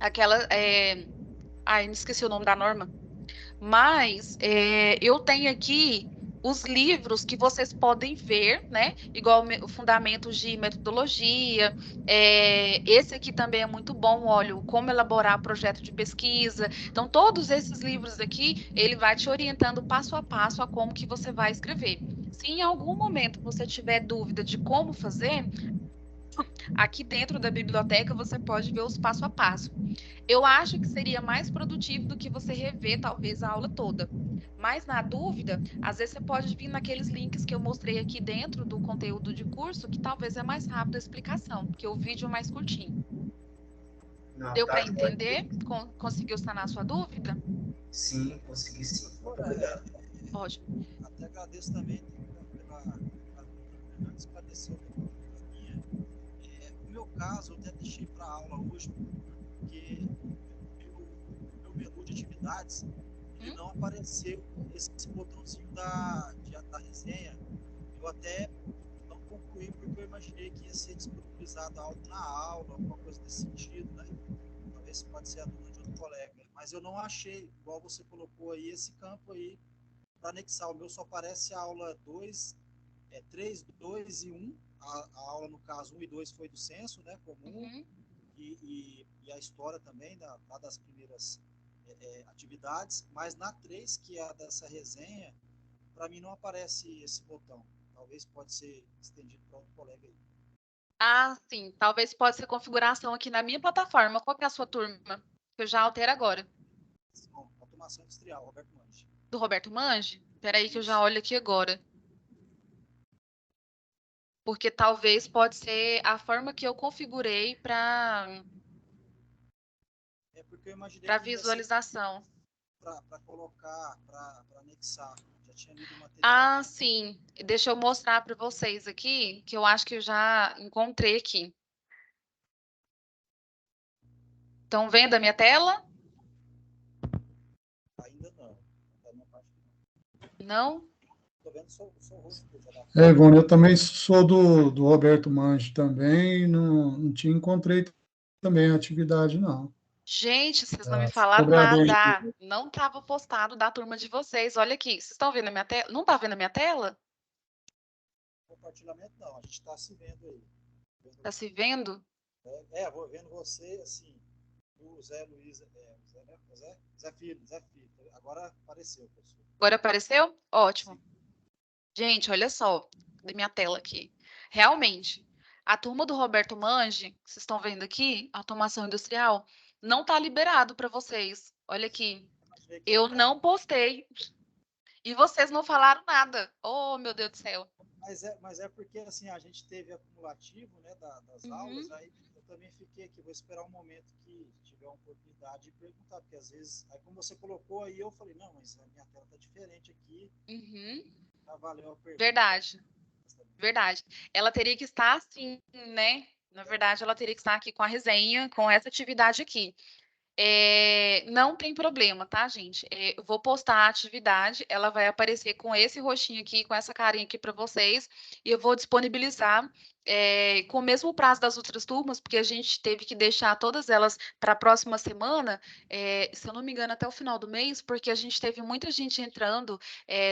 aquela. Ai, não esqueci o nome da norma. Mas eu tenho aqui os livros que vocês podem ver, né? Igual o Fundamentos de Metodologia. Esse aqui também é muito bom, olha, Como Elaborar Projeto de Pesquisa. Então, todos esses livros aqui, ele vai te orientando passo a passo a como que você vai escrever. Se em algum momento você tiver dúvida de como fazer, aqui dentro da biblioteca você pode ver os passo a passo. Eu acho que seria mais produtivo do que você rever, talvez, a aula toda. Mas, na dúvida, às vezes você pode vir naqueles links que eu mostrei aqui dentro do conteúdo de curso, que talvez é mais rápido a explicação, porque o vídeo é mais curtinho. Não, Deu tá para joia. entender? Conseguiu sanar a sua dúvida? Sim, consegui sim. Muito Agora, obrigado. Ótimo. até agradeço também pela esclareceu também a minha. No meu caso, eu até deixei para aula hoje, porque meu menu de atividades ele não apareceu esse botãozinho da resenha. Eu até não concluí porque eu imaginei que ia ser disponibilizado algo na aula, alguma coisa desse sentido, né? Talvez pode ser a dúvida de outro colega. Mas eu não achei, igual você colocou aí, esse campo aí para anexar. O meu só aparece a aula 2, 3, 2 e 1. A aula, no caso, 1 e 2 foi do censo, né, comum, Uhum. e a história também, das primeiras atividades, mas na 3, que é a dessa resenha, para mim não aparece esse botão. Talvez pode ser estendido para outro colega aí. Ah, sim. Talvez pode ser configuração aqui na minha plataforma. Qual que é a sua turma? Eu já altero agora. Bom, automação industrial, Roberto Manche. Do Roberto Mange? Espera aí que eu já Isso. olho aqui agora. Porque talvez pode ser a forma que eu configurei para Porque eu imaginei que ia ser visualização. para colocar, para anexar. Já tinha lido o material. Ah, sim. Deixa eu mostrar para vocês aqui, que eu acho que eu já encontrei aqui. Estão vendo a minha tela? Ainda não. Da minha parte não. Não? Estou vendo só o rosto. Ivone, eu também sou do Roberto Manche também, não te encontrei também a atividade, não. Gente, vocês não me falaram Sobre a nada. ABNT. Não estava postado da turma de vocês. Olha aqui. Vocês estão vendo a minha tela? Não está vendo a minha tela? Compartilhamento não, a gente está se vendo aí. Está se vendo? Vou vendo você, assim, o Zé Luiz, Zé Filho. Agora apareceu, professor. Agora apareceu? Ótimo. Sim. Gente, olha só, da minha tela aqui. Realmente, a turma do Roberto Mange, que vocês estão vendo aqui, automação industrial, não está liberado para vocês. Olha aqui, eu não postei. E vocês não falaram nada. Oh, meu Deus do céu. Mas é porque, assim, a gente teve acumulativo, né, das aulas, aí eu também fiquei aqui, vou esperar um momento que tiver uma oportunidade de perguntar, porque às vezes, aí como você colocou aí, eu falei, não, mas a minha tela tá diferente aqui, já valeu a pergunta. Verdade. Ela teria que estar assim, né? Na verdade, ela teria que estar aqui com a resenha, com essa atividade aqui. Não tem problema, tá, gente? Eu vou postar a atividade, ela vai aparecer com esse rostinho aqui, com essa carinha aqui para vocês, e eu vou disponibilizar com o mesmo prazo das outras turmas, porque a gente teve que deixar todas elas para a próxima semana, se eu não me engano, até o final do mês, porque a gente teve muita gente entrando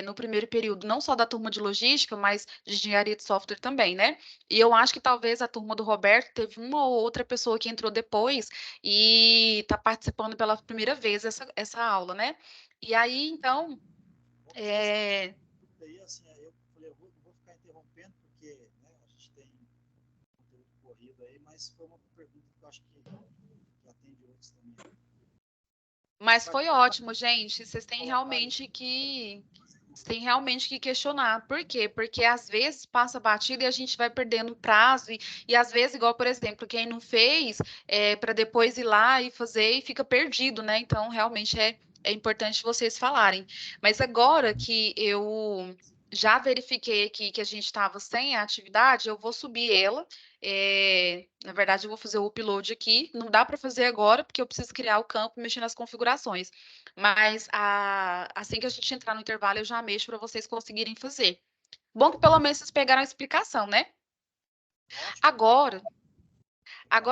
no primeiro período, não só da turma de logística, mas de engenharia de software também, né? E eu acho que talvez a turma do Roberto teve uma ou outra pessoa que entrou depois e está participando pela primeira vez essa aula, né? E aí, então, Daí, assim, eu falei, eu vou ficar interrompendo, porque né, a gente tem conteúdo corrido aí, mas foi uma pergunta que eu acho que atende outros também. Mas foi ótimo, gente. Vocês têm realmente que questionar. Por quê? Porque às vezes passa batido e a gente vai perdendo prazo. E às vezes, igual, por exemplo, quem não fez, para depois ir lá e fazer e fica perdido, né? Então, realmente é importante vocês falarem. Mas agora que eu já verifiquei aqui que a gente estava sem a atividade, eu vou subir ela. Na verdade, eu vou fazer o upload aqui. Não dá para fazer agora, porque eu preciso criar o campo e mexer nas configurações. Mas assim que a gente entrar no intervalo, eu já mexo para vocês conseguirem fazer. Bom que pelo menos vocês pegaram a explicação, né? Agora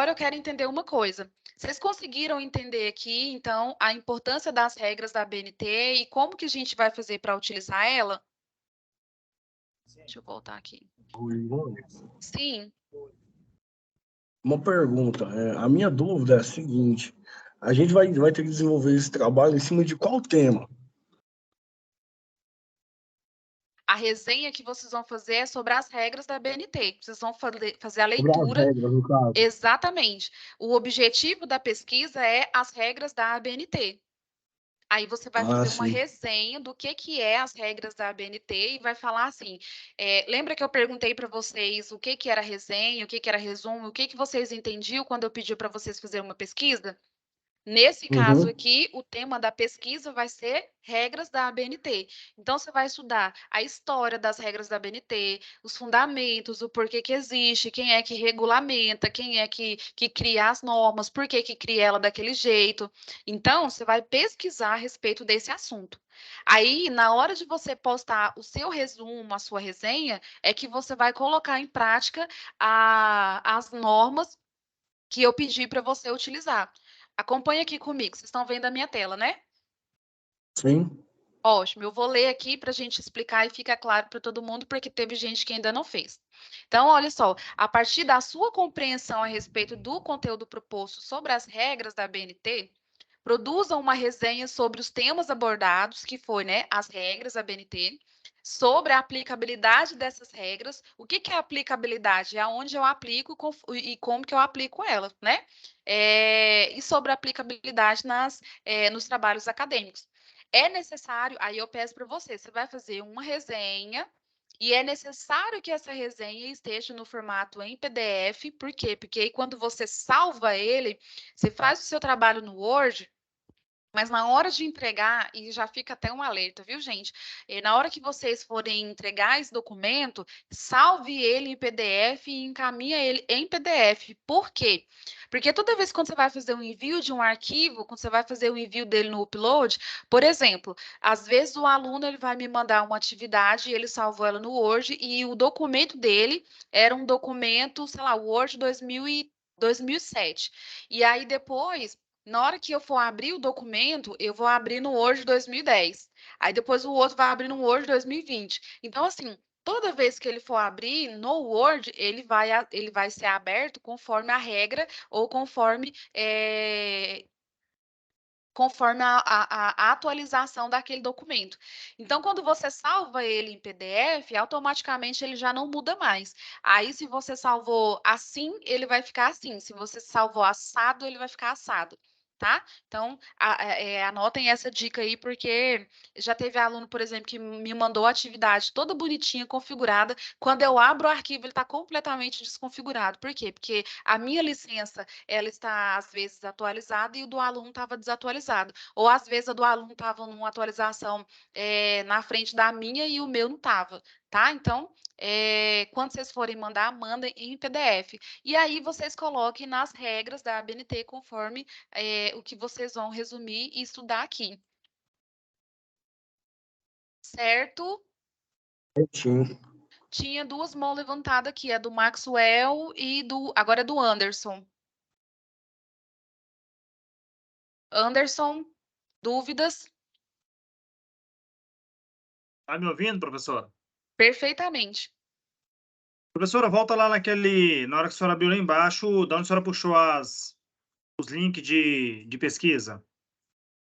eu quero entender uma coisa. Vocês conseguiram entender aqui, então, a importância das regras da BNT e como que a gente vai fazer para utilizar ela? Deixa eu voltar aqui. Sim. Uma pergunta. A minha dúvida é a seguinte: a gente vai ter que desenvolver esse trabalho em cima de qual tema? A resenha que vocês vão fazer é sobre as regras da BNT. Vocês vão fazer a Sobre as leitura. regras, no caso. Exatamente. O objetivo da pesquisa é as regras da ABNT. Aí você vai fazer uma Sim. resenha do que é as regras da ABNT e vai falar assim, lembra que eu perguntei para vocês o que era resenha, o que era resumo, o que vocês entendiam quando eu pedi para vocês fazerem uma pesquisa? Nesse caso aqui, o tema da pesquisa vai ser regras da ABNT. Então, você vai estudar a história das regras da ABNT, os fundamentos, o porquê que existe, quem é que regulamenta, quem é que cria as normas, por que cria ela daquele jeito. Então, você vai pesquisar a respeito desse assunto. Aí, na hora de você postar o seu resumo, a sua resenha, é que você vai colocar em prática as normas que eu pedi para você utilizar. Acompanhe aqui comigo, vocês estão vendo a minha tela, né? Sim. Ótimo, eu vou ler aqui para a gente explicar e fica claro para todo mundo, porque teve gente que ainda não fez. Então, olha só, a partir da sua compreensão a respeito do conteúdo proposto sobre as regras da BNT, produza uma resenha sobre os temas abordados, que foi, né, as regras da BNT, sobre a aplicabilidade dessas regras. O que é aplicabilidade? É aonde eu aplico e como que eu aplico ela, né? E sobre a aplicabilidade nos trabalhos acadêmicos. É necessário, aí eu peço para você vai fazer uma resenha e é necessário que essa resenha esteja no formato em PDF, por quê? Porque aí quando você salva ele, você faz o seu trabalho no Word, mas na hora de entregar, e já fica até um alerta, viu, gente? Na hora que vocês forem entregar esse documento, salve ele em PDF e encaminha ele em PDF. Por quê? Porque toda vez que você vai fazer um envio de um arquivo, quando você vai fazer o envio dele no upload, por exemplo, às vezes o aluno ele vai me mandar uma atividade, ele salvou ela no Word e o documento dele era um documento, sei lá, Word 2007. E aí depois na hora que eu for abrir o documento, eu vou abrir no Word 2010. Aí depois o outro vai abrir no Word 2020. Então, assim, toda vez que ele for abrir no Word, ele vai ser aberto conforme a regra ou conforme a atualização daquele documento. Então, quando você salva ele em PDF, automaticamente ele já não muda mais. Aí, se você salvou assim, ele vai ficar assim. Se você salvou assado, ele vai ficar assado. Tá? Então, anotem essa dica aí, porque já teve aluno, por exemplo, que me mandou a atividade toda bonitinha, configurada. Quando eu abro o arquivo, ele está completamente desconfigurado. Por quê? Porque a minha licença, ela está, às vezes, atualizada e o do aluno estava desatualizado. Ou, às vezes, a do aluno estava numa atualização na frente da minha e o meu não estava. Tá? Então, quando vocês forem mandar, mandem em PDF. E aí vocês coloquem nas regras da ABNT conforme o que vocês vão resumir e estudar aqui. Certo? Sim. tinha duas mãos levantadas aqui, a do Maxwell e agora é do Anderson. Anderson, dúvidas? Tá me ouvindo, professora? Perfeitamente. Professora, volta lá na hora que a senhora abriu lá embaixo, da onde a senhora puxou os links de pesquisa.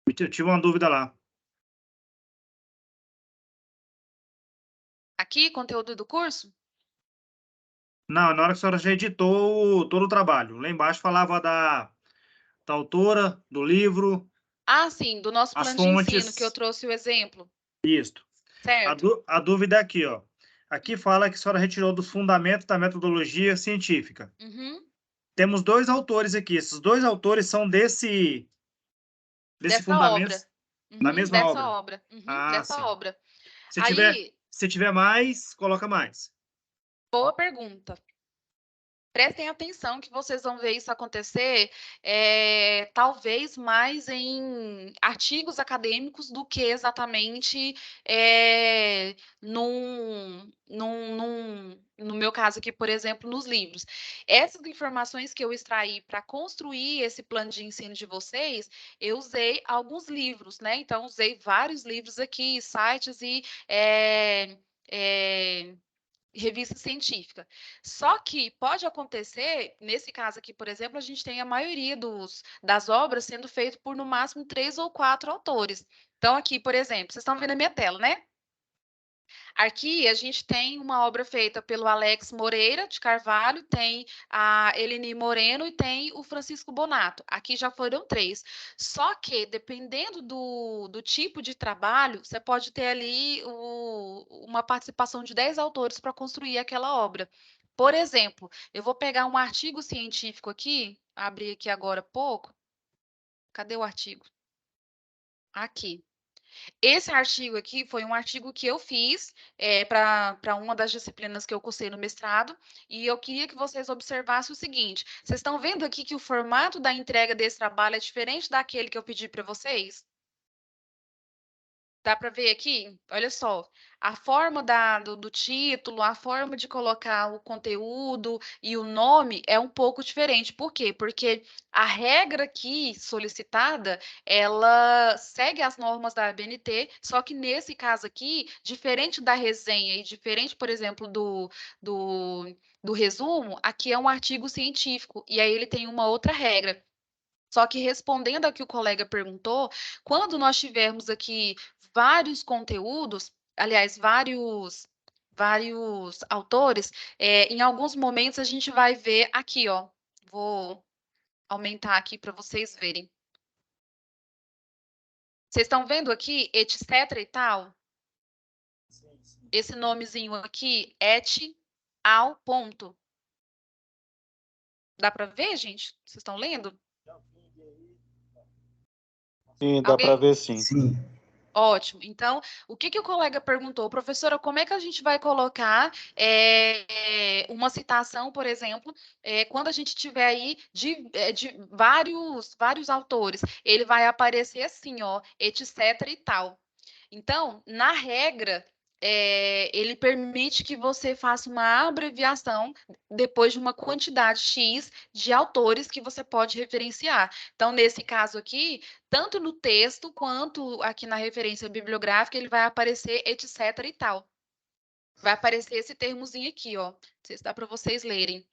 Eu tive uma dúvida lá. Aqui, conteúdo do curso? Não, na hora que a senhora já editou todo o trabalho. Lá embaixo falava da autora, do livro, Ah, sim, do nosso as plano de ensino, que eu fontes. trouxe o exemplo. Isto. Certo. A dúvida é aqui, ó. Aqui fala que a senhora retirou dos fundamentos da metodologia científica. Uhum. Temos dois autores aqui. Esses dois autores são desse Dessa fundamento, obra. da Uhum, mesma dessa obra. obra. Uhum, Ah, dessa sim. obra. Se tiver mais, coloca mais. Boa pergunta. Prestem atenção que vocês vão ver isso acontecer, talvez mais em artigos acadêmicos do que exatamente no meu caso aqui, por exemplo, nos livros. Essas informações que eu extraí para construir esse plano de ensino de vocês, eu usei alguns livros, né? Então, usei vários livros aqui, sites e revista científica. Só que pode acontecer, nesse caso aqui, por exemplo, a gente tem a maioria das obras sendo feito por no máximo 3 ou 4 autores. Então, aqui, por exemplo, vocês estão vendo a minha tela, né? Aqui a gente tem uma obra feita pelo Alex Moreira de Carvalho, tem a Eleni Moreno e tem o Francisco Bonato. Aqui já foram 3. Só que, dependendo do tipo de trabalho, você pode ter ali uma participação de 10 autores para construir aquela obra. Por exemplo, eu vou pegar um artigo científico aqui, abrir aqui agora há pouco. Cadê o artigo? Aqui. Esse artigo aqui foi um artigo que eu fiz para uma das disciplinas que eu cursei no mestrado, e eu queria que vocês observassem o seguinte: vocês estão vendo aqui que o formato da entrega desse trabalho é diferente daquele que eu pedi para vocês? Dá para ver aqui? Olha só, a forma do título, a forma de colocar o conteúdo e o nome é um pouco diferente. Por quê? Porque a regra aqui solicitada, ela segue as normas da ABNT, só que nesse caso aqui, diferente da resenha e diferente, por exemplo, do resumo, aqui é um artigo científico, e aí ele tem uma outra regra. Só que respondendo ao que o colega perguntou, quando nós tivermos aqui vários conteúdos, aliás, vários autores, em alguns momentos a gente vai ver aqui, ó. Vou aumentar aqui para vocês verem. Vocês estão vendo aqui, etc e tal? Esse nomezinho aqui, et al. Ponto. Dá para ver, gente? Vocês estão lendo? Sim, dá para ver sim. Sim. Ótimo. Então, o que o colega perguntou? Professora, como é que a gente vai colocar uma citação, por exemplo, quando a gente tiver aí de vários autores? Ele vai aparecer assim, ó, etc e tal. Então, na regra, ele permite que você faça uma abreviação depois de uma quantidade X de autores que você pode referenciar. Então, nesse caso aqui, tanto no texto quanto aqui na referência bibliográfica, ele vai aparecer etc e tal. Vai aparecer esse termozinho aqui, ó. Não sei se dá para vocês lerem.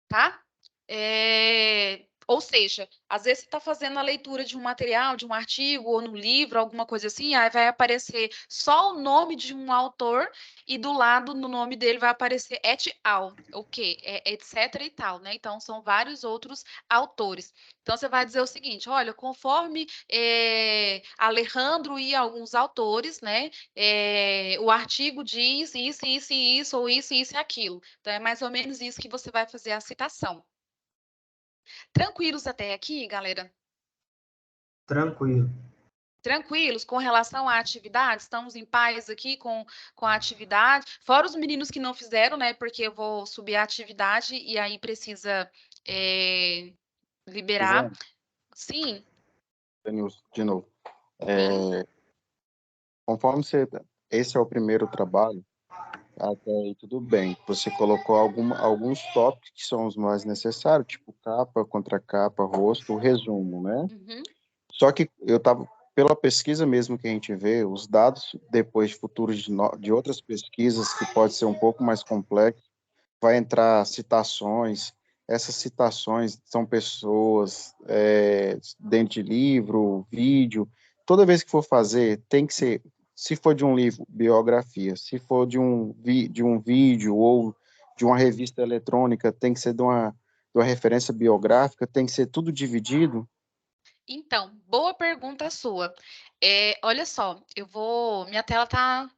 Tá? Ou seja, às vezes você está fazendo a leitura de um material, de um artigo, ou no livro, alguma coisa assim, aí vai aparecer só o nome de um autor e do lado, no nome dele, vai aparecer et al, o quê? Etc e tal, né? Então, são vários outros autores. Então, você vai dizer o seguinte, olha, conforme Alejandro e alguns autores, né? O artigo diz isso, ou isso e aquilo. Então, é mais ou menos isso que você vai fazer a citação. Tranquilos até aqui, galera? Tranquilo. Tranquilos com relação à atividade? Estamos em paz aqui com a atividade? Fora os meninos que não fizeram, né? Porque eu vou subir a atividade e aí precisa liberar. Gisele, Sim. Denilson, de novo. Sim. Conforme esse é o primeiro trabalho, Até aí tudo bem. Você colocou alguns tópicos que são os mais necessários, tipo capa, contracapa, rosto, o resumo, né? Uhum. Só que pela pesquisa mesmo que a gente vê, os dados depois futuros de outras pesquisas, que pode ser um pouco mais complexo, vai entrar citações. Essas citações são pessoas dentro de livro, vídeo. Toda vez que for fazer, tem que ser, se for de um livro, biografia. Se for de um vídeo ou de uma revista eletrônica, tem que ser de uma referência biográfica, tem que ser tudo dividido. Então, boa pergunta sua. Olha só, minha tela tá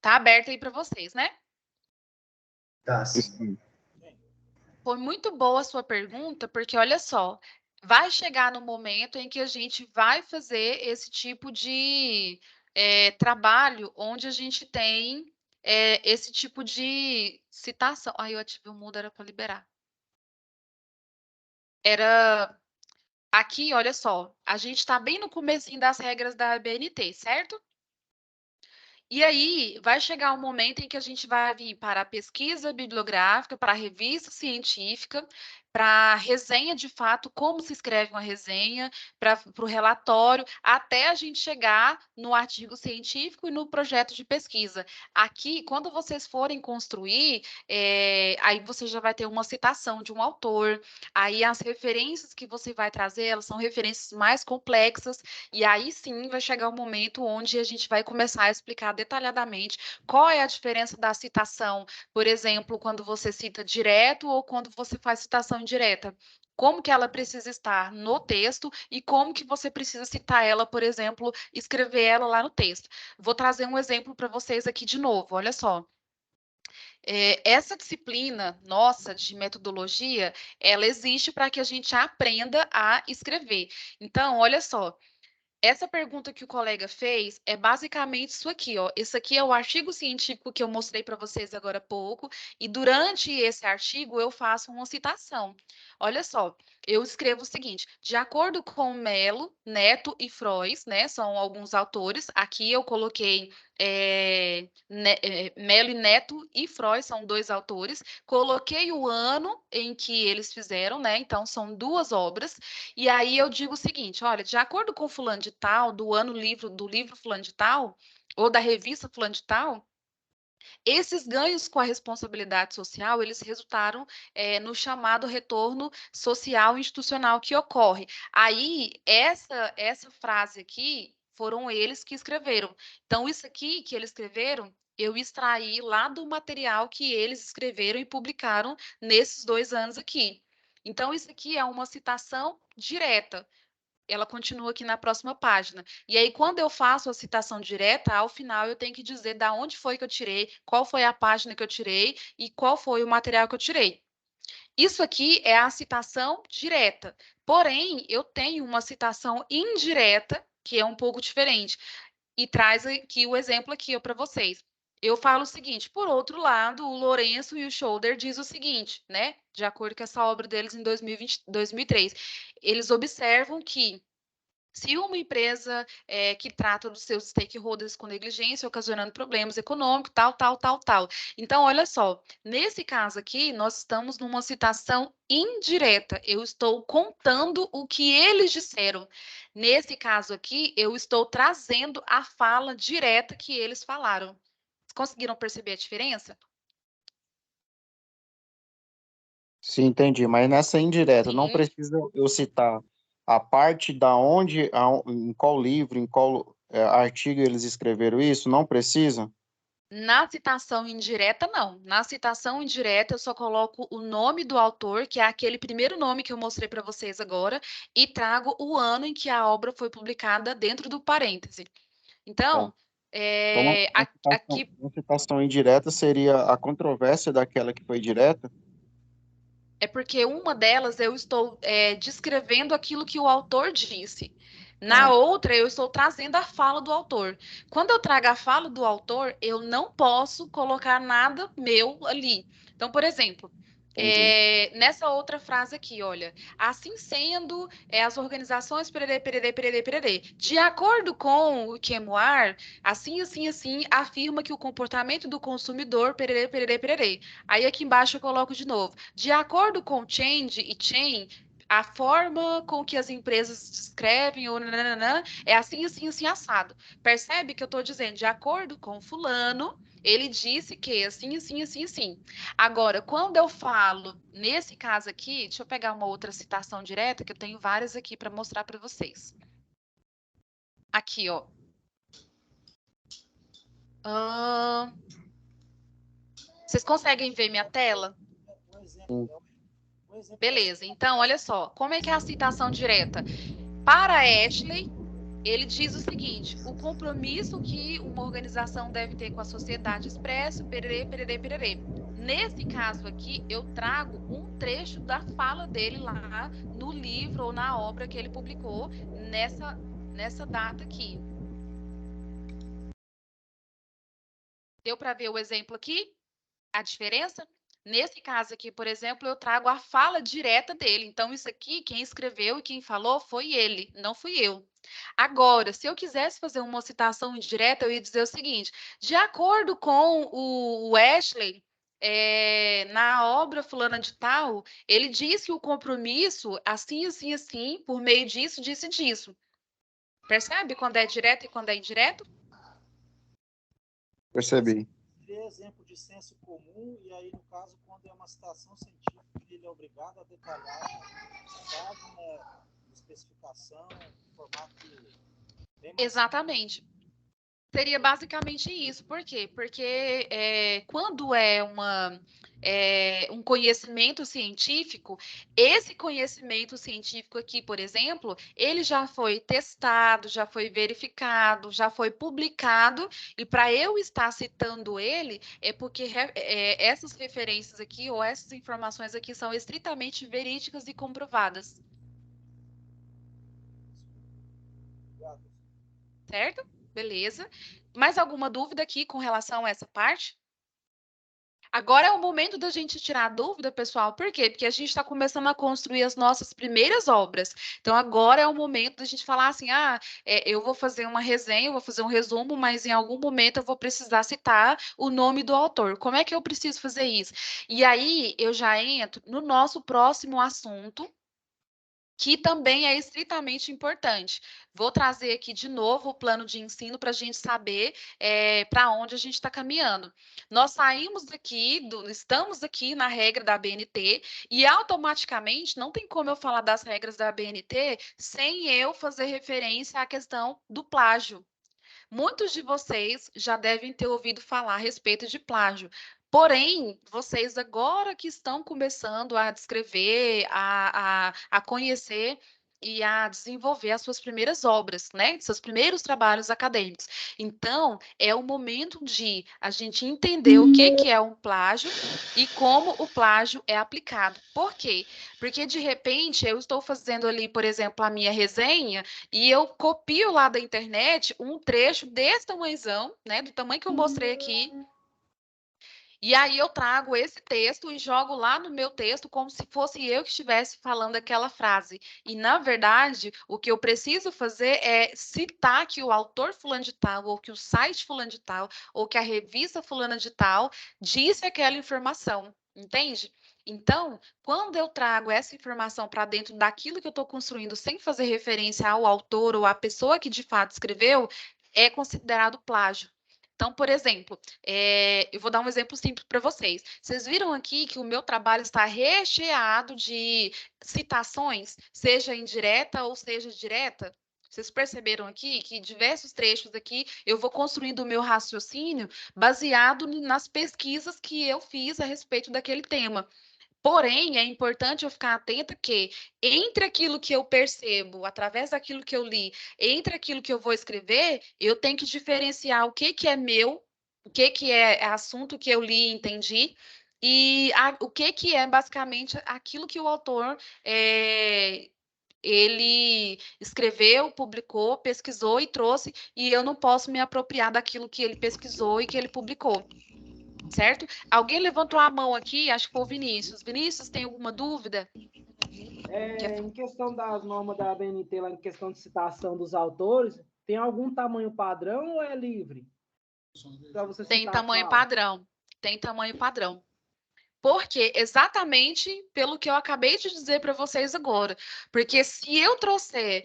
aberta aí para vocês, né? Tá, sim. Sim. Foi muito boa a sua pergunta, porque olha só, vai chegar no momento em que a gente vai fazer esse tipo de trabalho onde a gente tem esse tipo de citação. Ai, eu ativei o mudo, era para liberar. Era aqui, olha só, a gente está bem no comecinho das regras da BNT, certo? E aí, vai chegar um momento em que a gente vai vir para a pesquisa bibliográfica, para a revista científica, para a resenha de fato, como se escreve uma resenha, para o relatório, até a gente chegar no artigo científico e no projeto de pesquisa. Aqui, quando vocês forem construir, aí você já vai ter uma citação de um autor, aí as referências que você vai trazer, elas são referências mais complexas, e aí sim vai chegar o momento onde a gente vai começar a explicar detalhadamente qual é a diferença da citação, por exemplo, quando você cita direto ou quando você faz citação indireta. Como que ela precisa estar no texto e como que você precisa citar ela, por exemplo, escrever ela lá no texto. Vou trazer um exemplo para vocês aqui de novo, olha só. Essa disciplina nossa de metodologia, ela existe para que a gente aprenda a escrever. Então, olha só, essa pergunta que o colega fez é basicamente isso aqui, ó. Esse aqui é o artigo científico que eu mostrei para vocês agora há pouco, e durante esse artigo eu faço uma citação. Olha só, eu escrevo o seguinte: de acordo com Mello, Neto e Frois, né, são alguns autores. Aqui eu coloquei Mello e Neto e Frois são dois autores. Coloquei o ano em que eles fizeram, né? Então são duas obras. E aí eu digo o seguinte: olha, de acordo com fulano de tal, do livro fulano de tal, ou da revista fulano de tal, esses ganhos com a responsabilidade social, eles resultaram no chamado retorno social institucional que ocorre. Aí, essa frase aqui, foram eles que escreveram. Então, isso aqui que eles escreveram, eu extraí lá do material que eles escreveram e publicaram nesses 2 anos aqui. Então, isso aqui é uma citação direta. Ela continua aqui na próxima página. E aí, quando eu faço a citação direta, ao final eu tenho que dizer da onde foi que eu tirei, qual foi a página que eu tirei e qual foi o material que eu tirei. Isso aqui é a citação direta. Porém, eu tenho uma citação indireta, que é um pouco diferente. E traz aqui o exemplo aqui para vocês. Eu falo o seguinte: por outro lado, o Lourenço e o Scholder diz o seguinte, né? De acordo com essa obra deles em 2003, eles observam que se uma empresa que trata dos seus stakeholders com negligência, ocasionando problemas econômicos, tal, tal, tal, tal. Então, olha só, nesse caso aqui, nós estamos numa citação indireta. Eu estou contando o que eles disseram. Nesse caso aqui, eu estou trazendo a fala direta que eles falaram. Conseguiram perceber a diferença? Sim, entendi. Mas nessa indireta, não Sim. precisa eu citar a parte da onde, em qual livro, em qual artigo eles escreveram isso? Não precisa? Na citação indireta, não. Na citação indireta, eu só coloco o nome do autor, que é aquele primeiro nome que eu mostrei para vocês agora, e trago o ano em que a obra foi publicada dentro do parêntese. Então, Então, aqui uma citação indireta seria a controvérsia daquela que foi direta? é porque uma delas eu estou descrevendo aquilo que o autor disse. Na Ah. outra, eu estou trazendo a fala do autor. Quando eu trago a fala do autor, eu não posso colocar nada meu ali. Então, por exemplo, Nessa outra frase aqui, olha, assim sendo, as organizações pererê, de acordo com o Kemuar, assim, afirma que o comportamento do consumidor pererê. Aí aqui embaixo eu coloco de novo, de acordo com Change e Chain, a forma com que as empresas descrevem ou nananã, é assim, assado. Percebe que eu estou dizendo, de acordo com fulano, ele disse que assim. Agora, quando eu falo, nesse caso aqui, deixa eu pegar uma outra citação direta, que eu tenho várias aqui para mostrar para vocês. Aqui, ó. Vocês conseguem ver minha tela? Beleza, então, olha só. Como é que é a citação direta? Para Ashley, ele diz o seguinte: o compromisso que uma organização deve ter com a sociedade expresso, pererê. Nesse caso aqui, eu trago um trecho da fala dele lá no livro ou na obra que ele publicou nessa data aqui. Deu para ver o exemplo aqui? A diferença? Nesse caso aqui, por exemplo, eu trago a fala direta dele. Então, isso aqui, quem escreveu e quem falou foi ele, não fui eu. Agora, se eu quisesse fazer uma citação indireta, eu ia dizer o seguinte: de acordo com o Ashley, na obra fulana de tal, ele diz que o compromisso, assim, por meio disso. Percebe quando é direto e quando é indireto? Percebi. Exemplo de senso comum, e aí, no caso, quando é uma citação científica, ele é obrigado a detalhar especificação, formato. Exatamente. Seria basicamente isso. Por quê? Porque quando é um conhecimento científico, esse conhecimento científico aqui, por exemplo, ele já foi testado, já foi verificado, já foi publicado, e para eu estar citando ele, é porque essas referências aqui, ou essas informações aqui, são estritamente verídicas e comprovadas. Certo? Beleza. Mais alguma dúvida aqui com relação a essa parte? Agora é o momento da gente tirar a dúvida, pessoal. Por quê? Porque a gente está começando a construir as nossas primeiras obras. Então, agora é o momento da gente falar assim, eu vou fazer uma resenha, eu vou fazer um resumo, mas em algum momento eu vou precisar citar o nome do autor. Como é que eu preciso fazer isso? E aí, eu já entro no nosso próximo assunto, que também é estritamente importante. Vou trazer aqui de novo o plano de ensino para a gente saber para onde a gente está caminhando. Nós saímos daqui, estamos aqui na regra da BNT, e automaticamente não tem como eu falar das regras da BNT sem eu fazer referência à questão do plágio. Muitos de vocês já devem ter ouvido falar a respeito de plágio. Porém, vocês agora que estão começando a descrever, a conhecer e a desenvolver as suas primeiras obras, né? Seus primeiros trabalhos acadêmicos. Então, é o momento de a gente entender o que é um plágio e como o plágio é aplicado. Por quê? Porque, de repente, eu estou fazendo ali, por exemplo, a minha resenha e eu copio lá da internet um trecho desse tamanhozão, né? Do tamanho que eu mostrei aqui. E aí eu trago esse texto e jogo lá no meu texto como se fosse eu que estivesse falando aquela frase. E, na verdade, o que eu preciso fazer é citar que o autor fulano de tal, ou que o site fulano de tal, ou que a revista fulana de tal disse aquela informação, entende? Então, quando eu trago essa informação para dentro daquilo que eu estou construindo, sem fazer referência ao autor ou à pessoa que de fato escreveu, é considerado plágio. Então, por exemplo, eu vou dar um exemplo simples para vocês. Vocês viram aqui que o meu trabalho está recheado de citações, seja indireta ou seja direta? Vocês perceberam aqui que diversos trechos aqui eu vou construindo o meu raciocínio baseado nas pesquisas que eu fiz a respeito daquele tema. Porém, é importante eu ficar atenta que, entre aquilo que eu percebo, através daquilo que eu li, entre aquilo que eu vou escrever, eu tenho que diferenciar o que é meu, o que é assunto que eu li e entendi, e o que é basicamente aquilo que o autor ele escreveu, publicou, pesquisou e trouxe, e eu não posso me apropriar daquilo que ele pesquisou e que ele publicou. certo? Alguém levantou a mão aqui, acho que foi o Vinícius. Vinícius, tem alguma dúvida? Em questão das normas da ABNT, lá em questão de citação dos autores, tem algum tamanho padrão ou é livre? Para você Tem citar tamanho qual? padrão. Tem tamanho padrão. Porque exatamente pelo que eu acabei de dizer para vocês agora. Porque se eu trouxer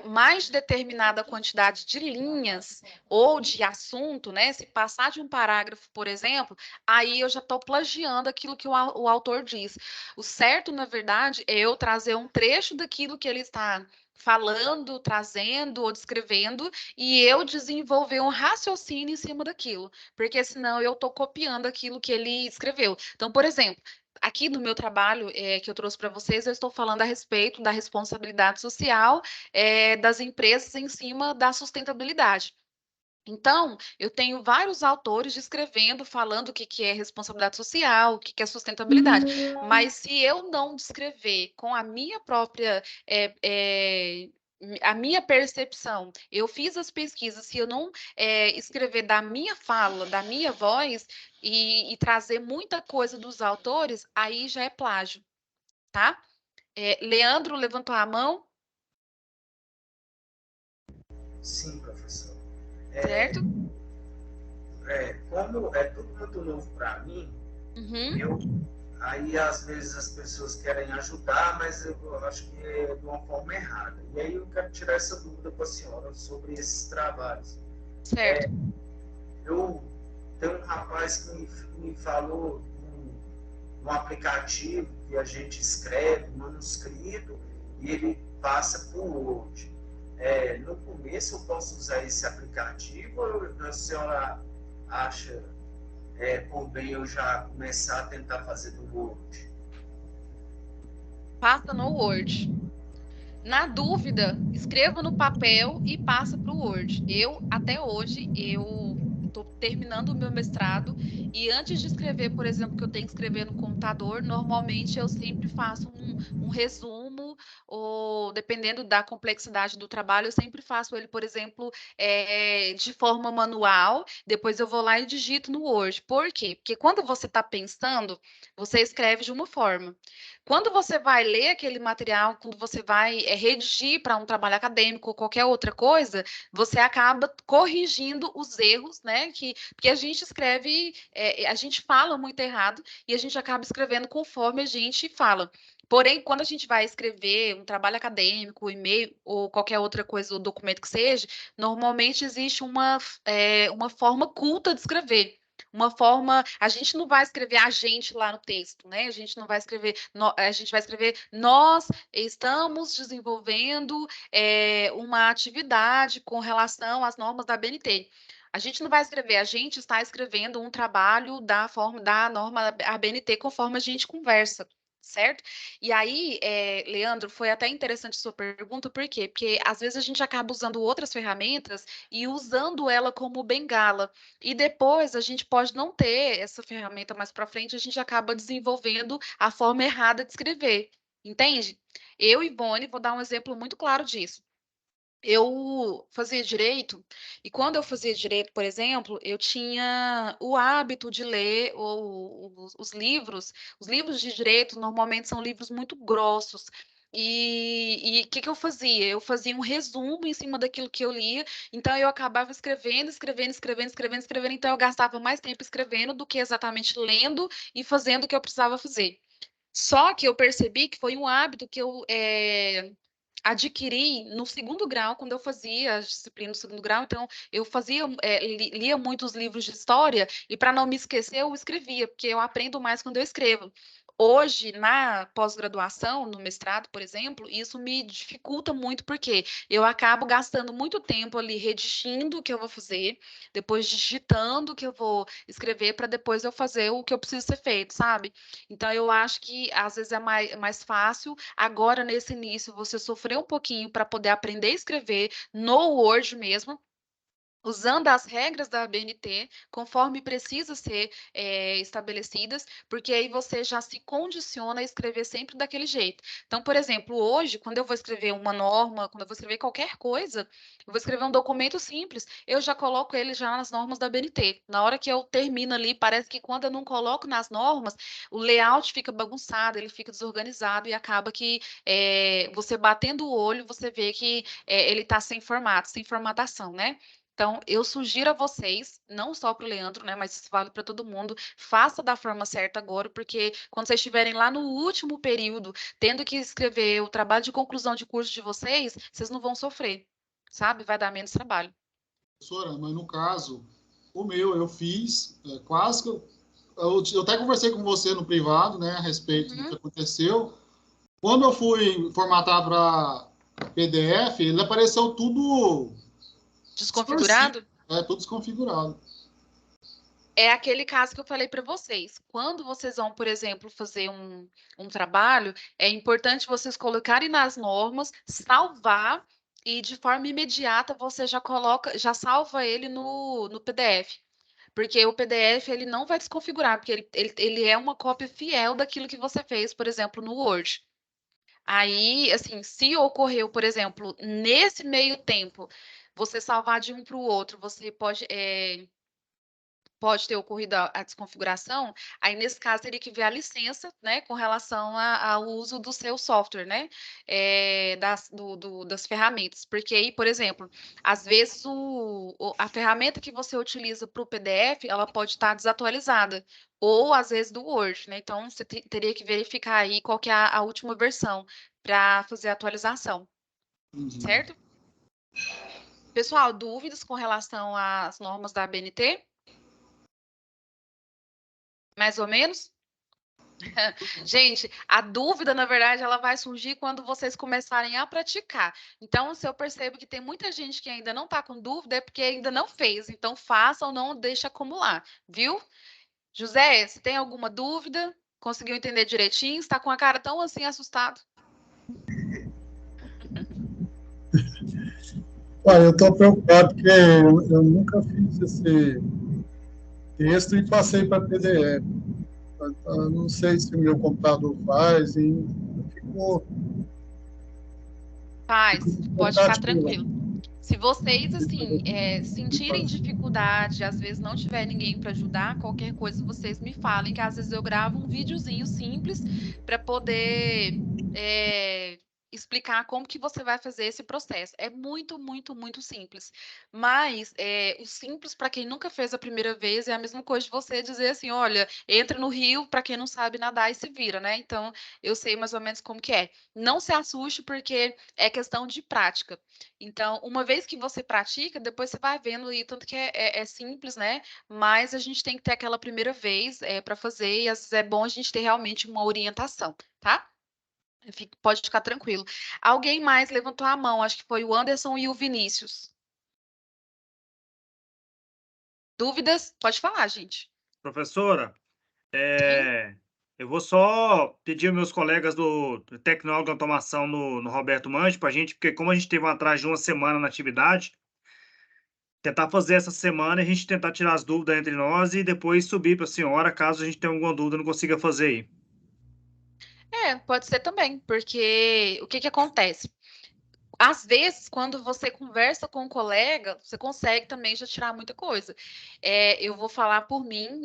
mais determinada quantidade de linhas ou de assunto, né? Se passar de um parágrafo, por exemplo, aí eu já estou plagiando aquilo que o autor diz. O certo, na verdade, é eu trazer um trecho daquilo que ele está falando, trazendo ou descrevendo, e eu desenvolver um raciocínio em cima daquilo, porque senão eu estou copiando aquilo que ele escreveu. Então, por exemplo, aqui no meu trabalho que eu trouxe para vocês, eu estou falando a respeito da responsabilidade social das empresas em cima da sustentabilidade. Então, eu tenho vários autores descrevendo, falando o que é responsabilidade social, o que é sustentabilidade. Mas se eu não descrever com a minha própria a minha percepção, eu fiz as pesquisas, se eu não escrever da minha fala, da minha voz e trazer muita coisa dos autores, aí já é plágio, tá? Leandro levantou a mão. Sim, professor. Certo? Como é tudo muito novo para mim, aí às vezes as pessoas querem ajudar, mas eu acho que é de uma forma errada. E aí eu quero tirar essa dúvida com a senhora sobre esses trabalhos. Certo. Eu tenho um rapaz que me falou um aplicativo que a gente escreve, manuscrito, e ele passa por Word. No começo eu posso usar esse aplicativo ou a senhora acha por bem eu já começar a tentar fazer do Word? Passa no Word. Na dúvida, escreva no papel e passa para o Word. Até hoje, eu estou terminando o meu mestrado e antes de escrever, por exemplo, que eu tenho que escrever no computador, normalmente eu sempre faço um resumo, ou dependendo da complexidade do trabalho, eu sempre faço ele, por exemplo, de forma manual, depois eu vou lá e digito no Word. Por quê? Porque quando você está pensando, você escreve de uma forma. Quando você vai ler aquele material, quando você vai redigir para um trabalho acadêmico ou qualquer outra coisa, você acaba corrigindo os erros, né? Porque a gente escreve, a gente fala muito errado e a gente acaba escrevendo conforme a gente fala. Porém, quando a gente vai escrever um trabalho acadêmico, um e-mail ou qualquer outra coisa, o documento que seja, normalmente existe uma forma culta de escrever. Uma forma, a gente não vai escrever a gente lá no texto, né? A gente não vai escrever, a gente vai escrever nós estamos desenvolvendo uma atividade com relação às normas da ABNT. A gente não vai escrever, a gente está escrevendo um trabalho da norma ABNT conforme a gente conversa. Certo? E aí, Leandro, foi até interessante a sua pergunta, por quê? Porque às vezes a gente acaba usando outras ferramentas e usando ela como bengala. E depois a gente pode não ter essa ferramenta mais para frente, a gente acaba desenvolvendo a forma errada de escrever. Entende? Eu, Ivone, vou dar um exemplo muito claro disso. Eu fazia direito, e quando eu fazia direito, por exemplo, eu tinha o hábito de ler os livros. Os livros de direito normalmente são livros muito grossos. E o que eu fazia? Eu fazia um resumo em cima daquilo que eu lia, então eu acabava escrevendo, então eu gastava mais tempo escrevendo do que exatamente lendo e fazendo o que eu precisava fazer. Só que eu percebi que foi um hábito que eu adquiri no segundo grau, quando eu fazia as disciplinas do segundo grau, então eu fazia, lia muitos livros de história, e para não me esquecer, eu escrevia, porque eu aprendo mais quando eu escrevo. Hoje, na pós-graduação, no mestrado, por exemplo, isso me dificulta muito, porque eu acabo gastando muito tempo ali redigindo o que eu vou fazer, depois digitando o que eu vou escrever, para depois eu fazer o que eu preciso ser feito, sabe? Então, eu acho que às vezes é mais fácil. Agora, nesse início, você sofreu um pouquinho para poder aprender a escrever no Word mesmo. usando as regras da ABNT, conforme precisa ser estabelecidas, porque aí você já se condiciona a escrever sempre daquele jeito. Então, por exemplo, hoje, quando eu vou escrever uma norma, quando eu vou escrever qualquer coisa, eu vou escrever um documento simples, eu já coloco ele já nas normas da ABNT. Na hora que eu termino ali, parece que quando eu não coloco nas normas, o layout fica bagunçado, ele fica desorganizado e acaba que você batendo o olho, você vê que ele está sem formato, sem formatação, né? Então, eu sugiro a vocês, não só para o Leandro, né, mas isso vale para todo mundo, faça da forma certa agora, porque quando vocês estiverem lá no último período, tendo que escrever o trabalho de conclusão de curso de vocês, vocês não vão sofrer, sabe? Vai dar menos trabalho. Professora, mas no caso, o meu, eu fiz quase que eu até conversei com você no privado, né, a respeito do que aconteceu. Quando eu fui formatar para PDF, ele apareceu tudo Desconfigurado? Tudo desconfigurado. É aquele caso que eu falei para vocês. Quando vocês vão, por exemplo, fazer um trabalho, é importante vocês colocarem nas normas, salvar e de forma imediata você já coloca, já salva ele no PDF. Porque o PDF ele não vai desconfigurar, porque ele é uma cópia fiel daquilo que você fez, por exemplo, no Word. Aí, assim, se ocorreu, por exemplo, nesse meio tempo, você salvar de um para o outro, você pode ter ocorrido a desconfiguração, aí nesse caso teria que ver a licença, né, com relação ao uso do seu software, né, das ferramentas, porque aí, por exemplo, às vezes a ferramenta que você utiliza para o PDF, ela pode estar desatualizada, ou às vezes do Word, né, então você teria que verificar aí qual que é a última versão para fazer a atualização, certo? Pessoal, dúvidas com relação às normas da ABNT? Mais ou menos? Gente, a dúvida, na verdade, ela vai surgir quando vocês começarem a praticar. Então, se eu percebo que tem muita gente que ainda não está com dúvida, é porque ainda não fez. Então, faça ou não deixe acumular, viu? José, se tem alguma dúvida, conseguiu entender direitinho? Está com a cara tão assim assustado? Olha, eu estou preocupado porque eu nunca fiz esse texto e passei para PDF. Eu não sei se o meu computador faz e ficou. Faz, pode ficar tranquilo. Se vocês, assim, sentirem dificuldade, às vezes não tiver ninguém para ajudar, qualquer coisa vocês me falem, que às vezes eu gravo um videozinho simples para poder explicar como que você vai fazer esse processo. É muito, muito, muito simples. Mas o simples, para quem nunca fez a primeira vez, é a mesma coisa de você dizer assim, olha, entra no rio para quem não sabe nadar e se vira, né? Então, eu sei mais ou menos como que é. Não se assuste, porque é questão de prática. Então, uma vez que você pratica, depois você vai vendo aí, tanto que é simples, né? Mas a gente tem que ter aquela primeira vez para fazer, e às vezes é bom a gente ter realmente uma orientação, tá? Pode ficar tranquilo. Alguém mais levantou a mão, acho que foi o Anderson e o Vinícius. Dúvidas? Pode falar, gente. Professora, eu vou só pedir aos meus colegas do Tecnólogo de Automação no Roberto Manji para a gente, porque como a gente teve um atraso de uma semana na atividade, tentar fazer essa semana e a gente tentar tirar as dúvidas entre nós e depois subir para a senhora, caso a gente tenha alguma dúvida e não consiga fazer aí. Pode ser também, porque o que acontece? Às vezes, quando você conversa com um colega, você consegue também já tirar muita coisa. Eu vou falar por mim,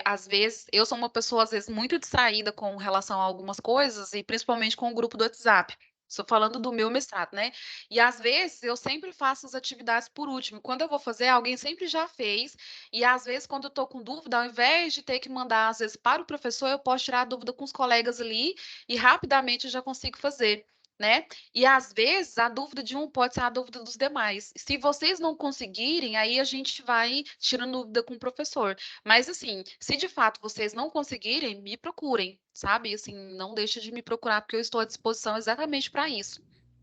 às vezes, eu sou uma pessoa, às vezes, muito distraída com relação a algumas coisas, e principalmente com o grupo do WhatsApp. Estou falando do meu mestrado, né? E às vezes eu sempre faço as atividades por último. Quando eu vou fazer, alguém sempre já fez. E às vezes, quando eu estou com dúvida, ao invés de ter que mandar, às vezes, para o professor, eu posso tirar a dúvida com os colegas ali e rapidamente eu já consigo fazer, né? E às vezes a dúvida de um pode ser a dúvida dos demais. Se vocês não conseguirem, aí a gente vai tirando dúvida com o professor. Mas assim, se de fato vocês não conseguirem, me procurem, sabe? Assim, não deixe de me procurar, porque eu estou à disposição exatamente para isso,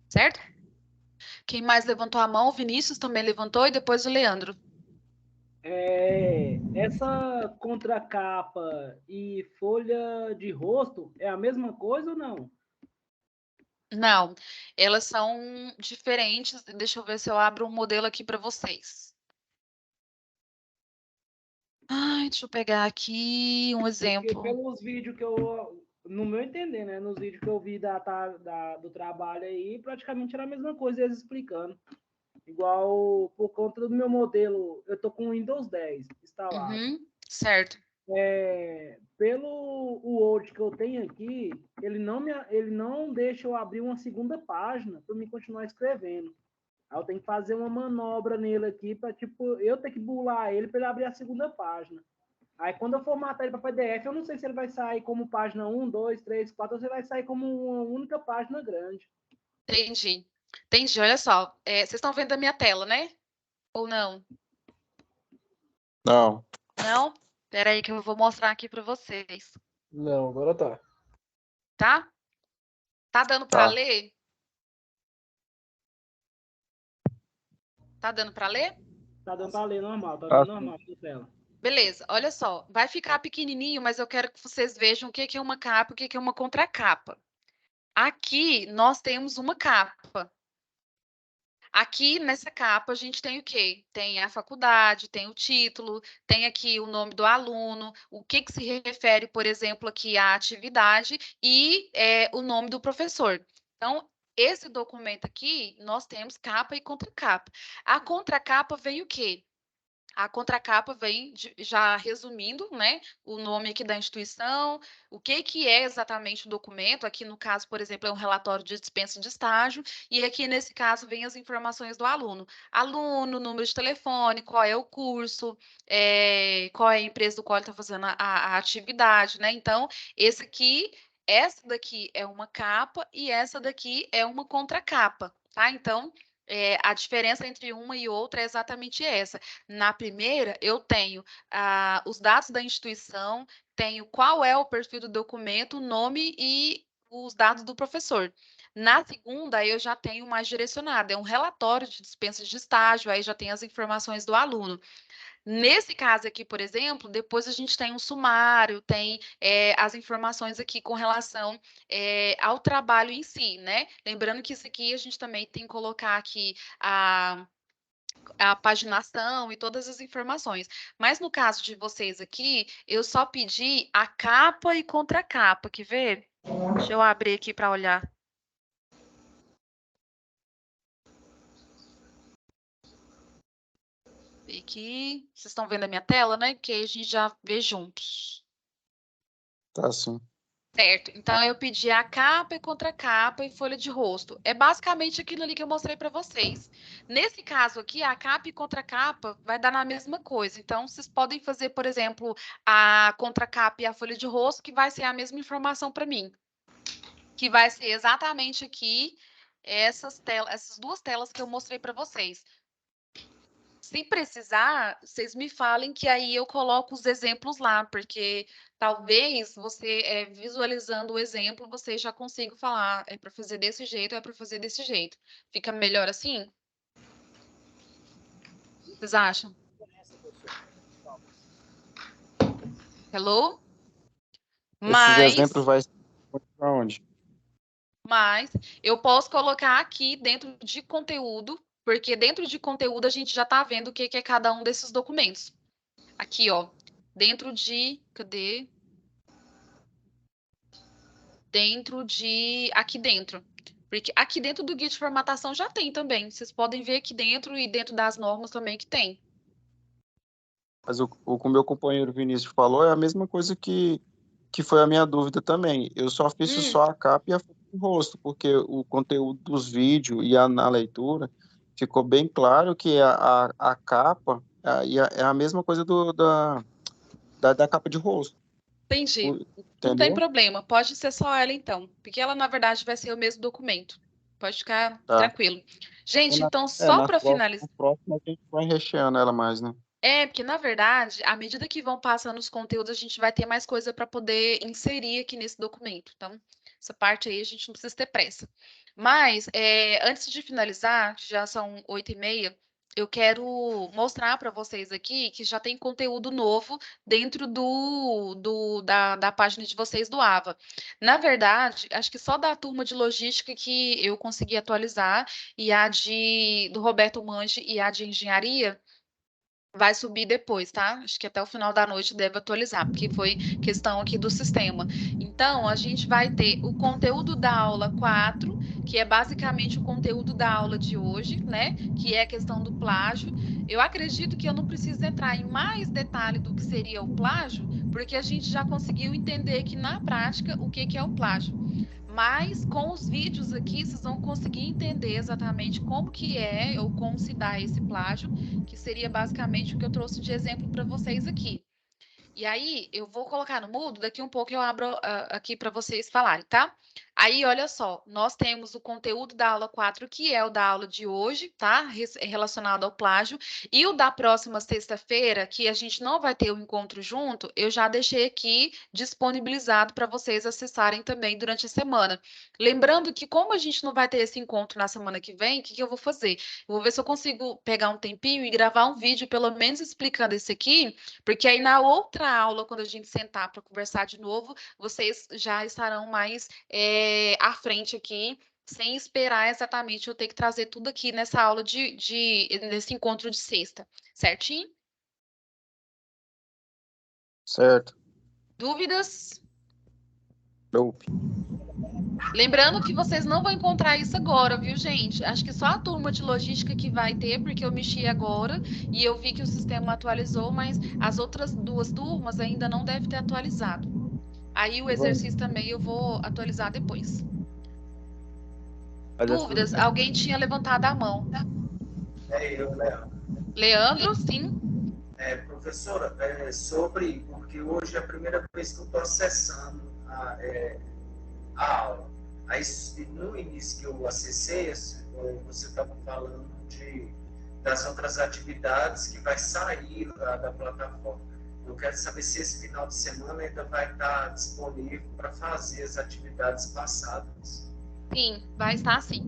certo? Quem mais levantou a mão? O Vinícius também levantou e depois o Leandro. Essa contracapa e folha de rosto é a mesma coisa ou não? Não, elas são diferentes. Deixa eu ver se eu abro um modelo aqui para vocês. Ai, deixa eu pegar aqui um Porque exemplo. pelos vídeos que eu, no meu entender, né? Nos vídeos que eu vi do trabalho aí, praticamente era a mesma coisa, eles explicando. Igual por conta do meu modelo, eu tô com o Windows 10 instalado. Certo. Pelo o Word que eu tenho aqui, ele não deixa eu abrir uma segunda página para mim continuar escrevendo. Aí eu tenho que fazer uma manobra nele aqui para tipo, eu ter que bular ele para ele abrir a segunda página. Aí quando eu formatar ele para PDF, eu não sei se ele vai sair como página 1, 2, 3, 4, ou se ele vai sair como uma única página grande. Entendi. Entendi, olha só. Vocês estão vendo a minha tela, né? Ou não? Não. Não? Espera aí que eu vou mostrar aqui para vocês. Não, agora tá. Tá? Tá dando para ler? Tá dando para ler? Tá dando para ler normal, tá dando normal na tela. Beleza, olha só. Vai ficar pequenininho, mas eu quero que vocês vejam o que é uma capa e o que é uma contracapa. Aqui nós temos uma capa. Aqui nessa capa a gente tem o quê? Tem a faculdade, tem o título, tem aqui o nome do aluno, o que se refere, por exemplo, aqui à atividade e o nome do professor. Então, esse documento aqui, nós temos capa e contracapa. A contracapa vem o quê? A contracapa vem já resumindo, né, o nome aqui da instituição, o que é exatamente o documento. Aqui no caso, por exemplo, é um relatório de dispensa de estágio, e aqui nesse caso vem as informações do aluno. Aluno, número de telefone, qual é o curso, qual é a empresa do qual ele está fazendo a atividade, né? Então, essa daqui é uma capa e essa daqui é uma contracapa, tá? Então, a diferença entre uma e outra é exatamente essa. Na primeira, eu tenho os dados da instituição, tenho qual é o perfil do documento, o nome e os dados do professor. Na segunda, eu já tenho mais direcionado, é um relatório de dispensa de estágio, aí já tem as informações do aluno. Nesse caso aqui, por exemplo, depois a gente tem um sumário, tem as informações aqui com relação ao trabalho em si, né? Lembrando que isso aqui a gente também tem que colocar aqui a paginação e todas as informações. Mas no caso de vocês aqui, eu só pedi a capa e contracapa, quer ver? Deixa eu abrir aqui para olhar. Aqui, vocês estão vendo a minha tela, né? Que aí a gente já vê juntos. Tá sim. Certo. Então, eu pedi a capa e contracapa e folha de rosto. É basicamente aquilo ali que eu mostrei para vocês. Nesse caso aqui, a capa e contracapa vai dar na mesma coisa. Então, vocês podem fazer, por exemplo, a contracapa e a folha de rosto, que vai ser a mesma informação para mim. Que vai ser exatamente aqui essas duas telas que eu mostrei para vocês. Se precisar, vocês me falem que aí eu coloco os exemplos lá, porque talvez você, visualizando o exemplo, você já consiga falar, é para fazer desse jeito, é para fazer desse jeito. Fica melhor assim? Vocês acham? Hello? Esses exemplos vai para onde? Mas eu posso colocar aqui dentro de conteúdo, porque dentro de conteúdo a gente já está vendo o que é cada um desses documentos. Aqui, ó, dentro de... Cadê? Aqui dentro. Porque aqui dentro do guia de formatação já tem também. Vocês podem ver aqui dentro e dentro das normas também que tem. Mas o que o meu companheiro Vinícius falou é a mesma coisa que foi a minha dúvida também. Eu só fiz só a capa e a foto do rosto, porque o conteúdo dos vídeos e na leitura ficou bem claro que a capa é a mesma coisa da capa de rosto. Entendi. Não tem problema. Pode ser só ela, então. Porque ela, na verdade, vai ser o mesmo documento. Pode ficar tranquilo. Gente, então, só para finalizar... No próximo a gente vai recheando ela mais, né? Porque, na verdade, à medida que vão passando os conteúdos, a gente vai ter mais coisa para poder inserir aqui nesse documento. Então, essa parte aí a gente não precisa ter pressa. Mas, antes de finalizar, já são 8h30, eu quero mostrar para vocês aqui que já tem conteúdo novo dentro da página de vocês do AVA. Na verdade, acho que só da turma de logística que eu consegui atualizar, e a do Roberto Mangi e a de engenharia, Vai subir depois, tá? Acho que até o final da noite deve atualizar, porque foi questão aqui do sistema. Então, a gente vai ter o conteúdo da aula 4, que é basicamente o conteúdo da aula de hoje, né? Que é a questão do plágio. Eu acredito que eu não preciso entrar em mais detalhe do que seria o plágio, porque a gente já conseguiu entender que na prática o que é o plágio. Mas com os vídeos aqui, vocês vão conseguir entender exatamente como que é ou como se dá esse plágio, que seria basicamente o que eu trouxe de exemplo para vocês aqui. E aí, eu vou colocar no mudo, daqui um pouco eu abro aqui para vocês falarem, tá? Aí, olha só, nós temos o conteúdo da aula 4, que é o da aula de hoje, tá? Relacionado ao plágio. E o da próxima sexta-feira, que a gente não vai ter o encontro junto, eu já deixei aqui disponibilizado para vocês acessarem também durante a semana. Lembrando que, como a gente não vai ter esse encontro na semana que vem, o que eu vou fazer? Eu vou ver se eu consigo pegar um tempinho e gravar um vídeo, pelo menos explicando esse aqui, porque aí na outra aula, quando a gente sentar para conversar de novo, vocês já estarão mais à frente aqui, sem esperar exatamente eu ter que trazer tudo aqui nessa aula nesse encontro de sexta, certinho? Certo. Dúvidas? Nope. Lembrando que vocês não vão encontrar isso agora, viu, gente? Acho que só a turma de logística que vai ter, porque eu mexi agora e eu vi que o sistema atualizou, mas as outras duas turmas ainda não devem ter atualizado. Aí o exercício também eu vou atualizar depois. Dúvidas? Alguém tinha levantado a mão. Eu, Leandro. Leandro, sim. Professora, porque hoje é a primeira vez que eu estou acessando a aula. Aí, no início que eu acessei, você estava falando das outras atividades que vai sair da plataforma. Eu quero saber se esse final de semana ainda vai estar disponível para fazer as atividades passadas. Sim, vai estar sim.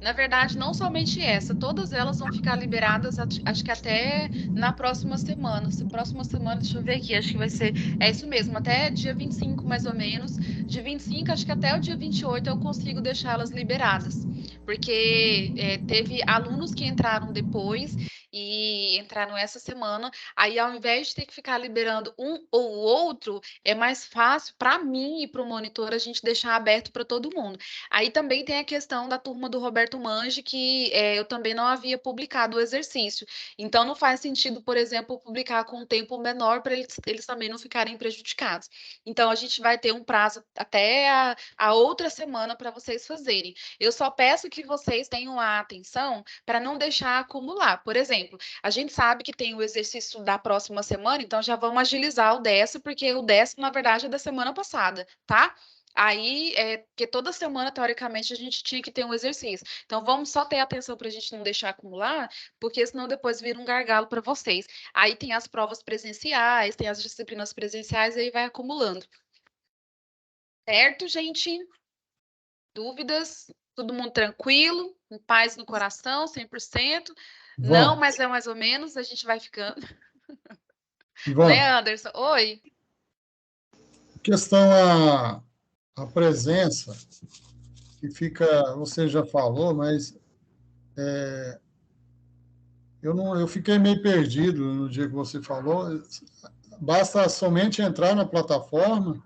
Na verdade, não somente essa, todas elas vão ficar liberadas, acho que até na próxima semana. Próxima semana, deixa eu ver aqui, acho que vai ser, é isso mesmo, até dia 25 mais ou menos. De 25, acho que até o dia 28 eu consigo deixá-las liberadas. Porque teve alunos que entraram depois e entraram essa semana. Aí, ao invés de ter que ficar liberando um ou outro, é mais fácil para mim e para o monitor a gente deixar aberto para todo mundo. Aí também tem a questão da turma do Roberto Mange, que eu também não havia publicado o exercício. Então, não faz sentido, por exemplo, publicar com um tempo menor para eles também não ficarem prejudicados. Então, a gente vai ter um prazo até a outra semana para vocês fazerem. Eu só peço que vocês tenham a atenção para não deixar acumular. Por exemplo, a gente sabe que tem o exercício da próxima semana, então já vamos agilizar o dessa, porque o dessa, na verdade, é da semana passada, tá? Aí, porque toda semana, teoricamente, a gente tinha que ter um exercício. Então, vamos só ter atenção para a gente não deixar acumular, porque senão depois vira um gargalo para vocês. Aí tem as provas presenciais, tem as disciplinas presenciais, e aí vai acumulando. Certo, gente? Dúvidas? Todo mundo tranquilo? Em paz no coração, 100%? Não, mas é mais ou menos, a gente vai ficando. Né, Anderson? Oi? Questão a presença, que fica, você já falou, mas eu fiquei meio perdido no dia que você falou. Basta somente entrar na plataforma,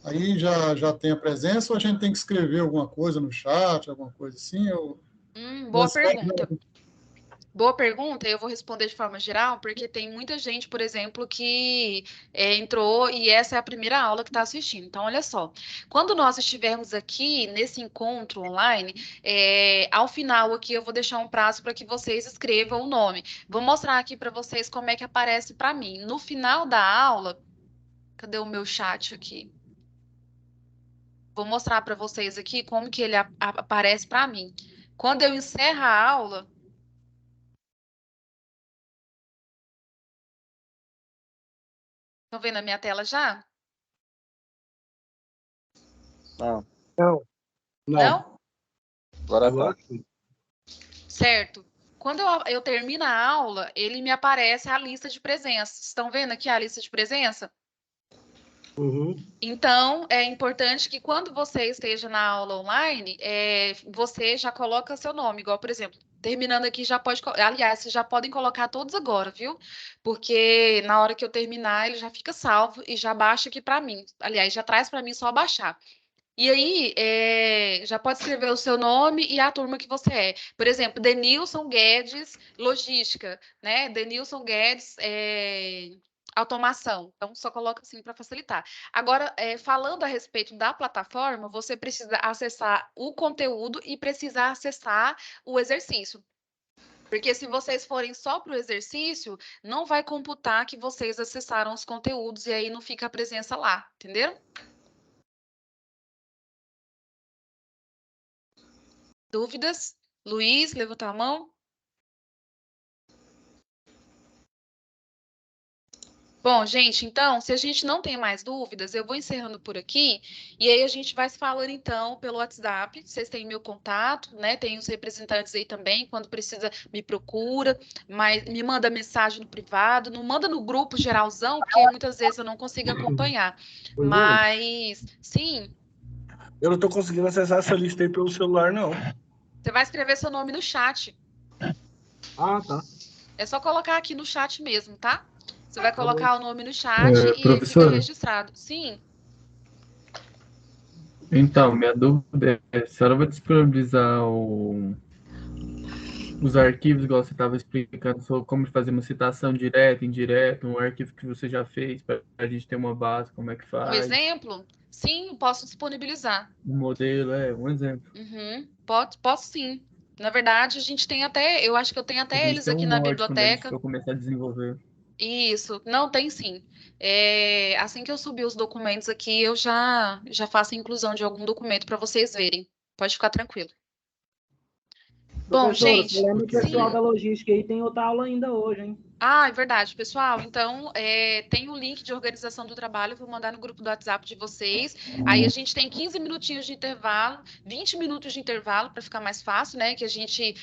aí já tem a presença, ou a gente tem que escrever alguma coisa no chat, alguma coisa assim? Boa pergunta. Boa pergunta, eu vou responder de forma geral, porque tem muita gente, por exemplo, que entrou e essa é a primeira aula que está assistindo. Então, olha só, quando nós estivermos aqui nesse encontro online, ao final aqui eu vou deixar um prazo para que vocês escrevam o nome. Vou mostrar aqui para vocês como é que aparece para mim. No final da aula, cadê o meu chat aqui? Vou mostrar para vocês aqui como que ele aparece para mim. Quando eu encerro a aula, estão vendo a minha tela já? Não. Não? Agora tá. Certo. Quando eu termino a aula, ele me aparece a lista de presenças. Estão vendo aqui a lista de presença? Então, é importante que quando você esteja na aula online, você já coloca seu nome, igual, por exemplo, terminando aqui, já pode... Aliás, vocês já podem colocar todos agora, viu? Porque na hora que eu terminar, ele já fica salvo e já baixa aqui para mim. Aliás, já traz para mim só baixar. E aí, já pode escrever o seu nome e a turma que você é. Por exemplo, Denilson Guedes, logística, né? Denilson Guedes, automação. Então, só coloca assim para facilitar. Agora, falando a respeito da plataforma, você precisa acessar o conteúdo e precisa acessar o exercício. Porque se vocês forem só para o exercício, não vai computar que vocês acessaram os conteúdos e aí não fica a presença lá, entenderam? Dúvidas? Luiz, levantou a mão? Bom, gente, então, se a gente não tem mais dúvidas, eu vou encerrando por aqui, e aí a gente vai se falando, então, pelo WhatsApp. Vocês têm meu contato, né? Tem os representantes aí também, quando precisa, me procura, mas me manda mensagem no privado, não manda no grupo geralzão, porque muitas vezes eu não consigo acompanhar. Mas, sim. Eu não estou conseguindo acessar essa lista aí pelo celular, não. Você vai escrever seu nome no chat. Ah, tá. É só colocar aqui no chat mesmo, tá? Você vai colocar o nome no chat e aí fica Professora? registrado. Sim. Então, minha dúvida é, a senhora vai disponibilizar os arquivos, igual você estava explicando, sobre como fazer uma citação direta, indireta, um arquivo que você já fez, para a gente ter uma base, como é que Um faz, exemplo? Sim, posso disponibilizar. um modelo, um exemplo. Posso sim. Na verdade, a gente tem até, eu acho que eu tenho A até gente eles tem aqui um na norte quando a gente biblioteca. for começar a desenvolver. Isso, não, tem sim. Assim que eu subir os documentos aqui, eu já faço a inclusão de algum documento para vocês verem. Pode ficar tranquilo. Bom, Professora, gente, falando o pessoal sim. da logística aí, tem outra aula ainda hoje, hein? Ah, é verdade, pessoal. Então, tem o link de organização do trabalho, vou mandar no grupo do WhatsApp de vocês. Aí a gente tem 15 minutinhos de intervalo, 20 minutos de intervalo, para ficar mais fácil, né? Que a gente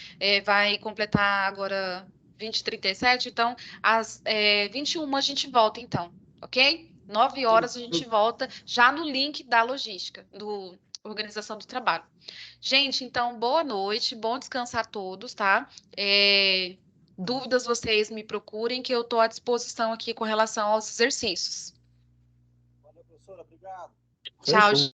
vai completar agora 20h37. Então, às 21 a gente volta, então, ok? 9 horas a gente volta já no link da logística, do organização do trabalho. Gente, então, boa noite, bom descansar a todos, tá? Dúvidas, vocês me procurem, que eu estou à disposição aqui com relação aos exercícios. Valeu, professora. Obrigado. Tchau,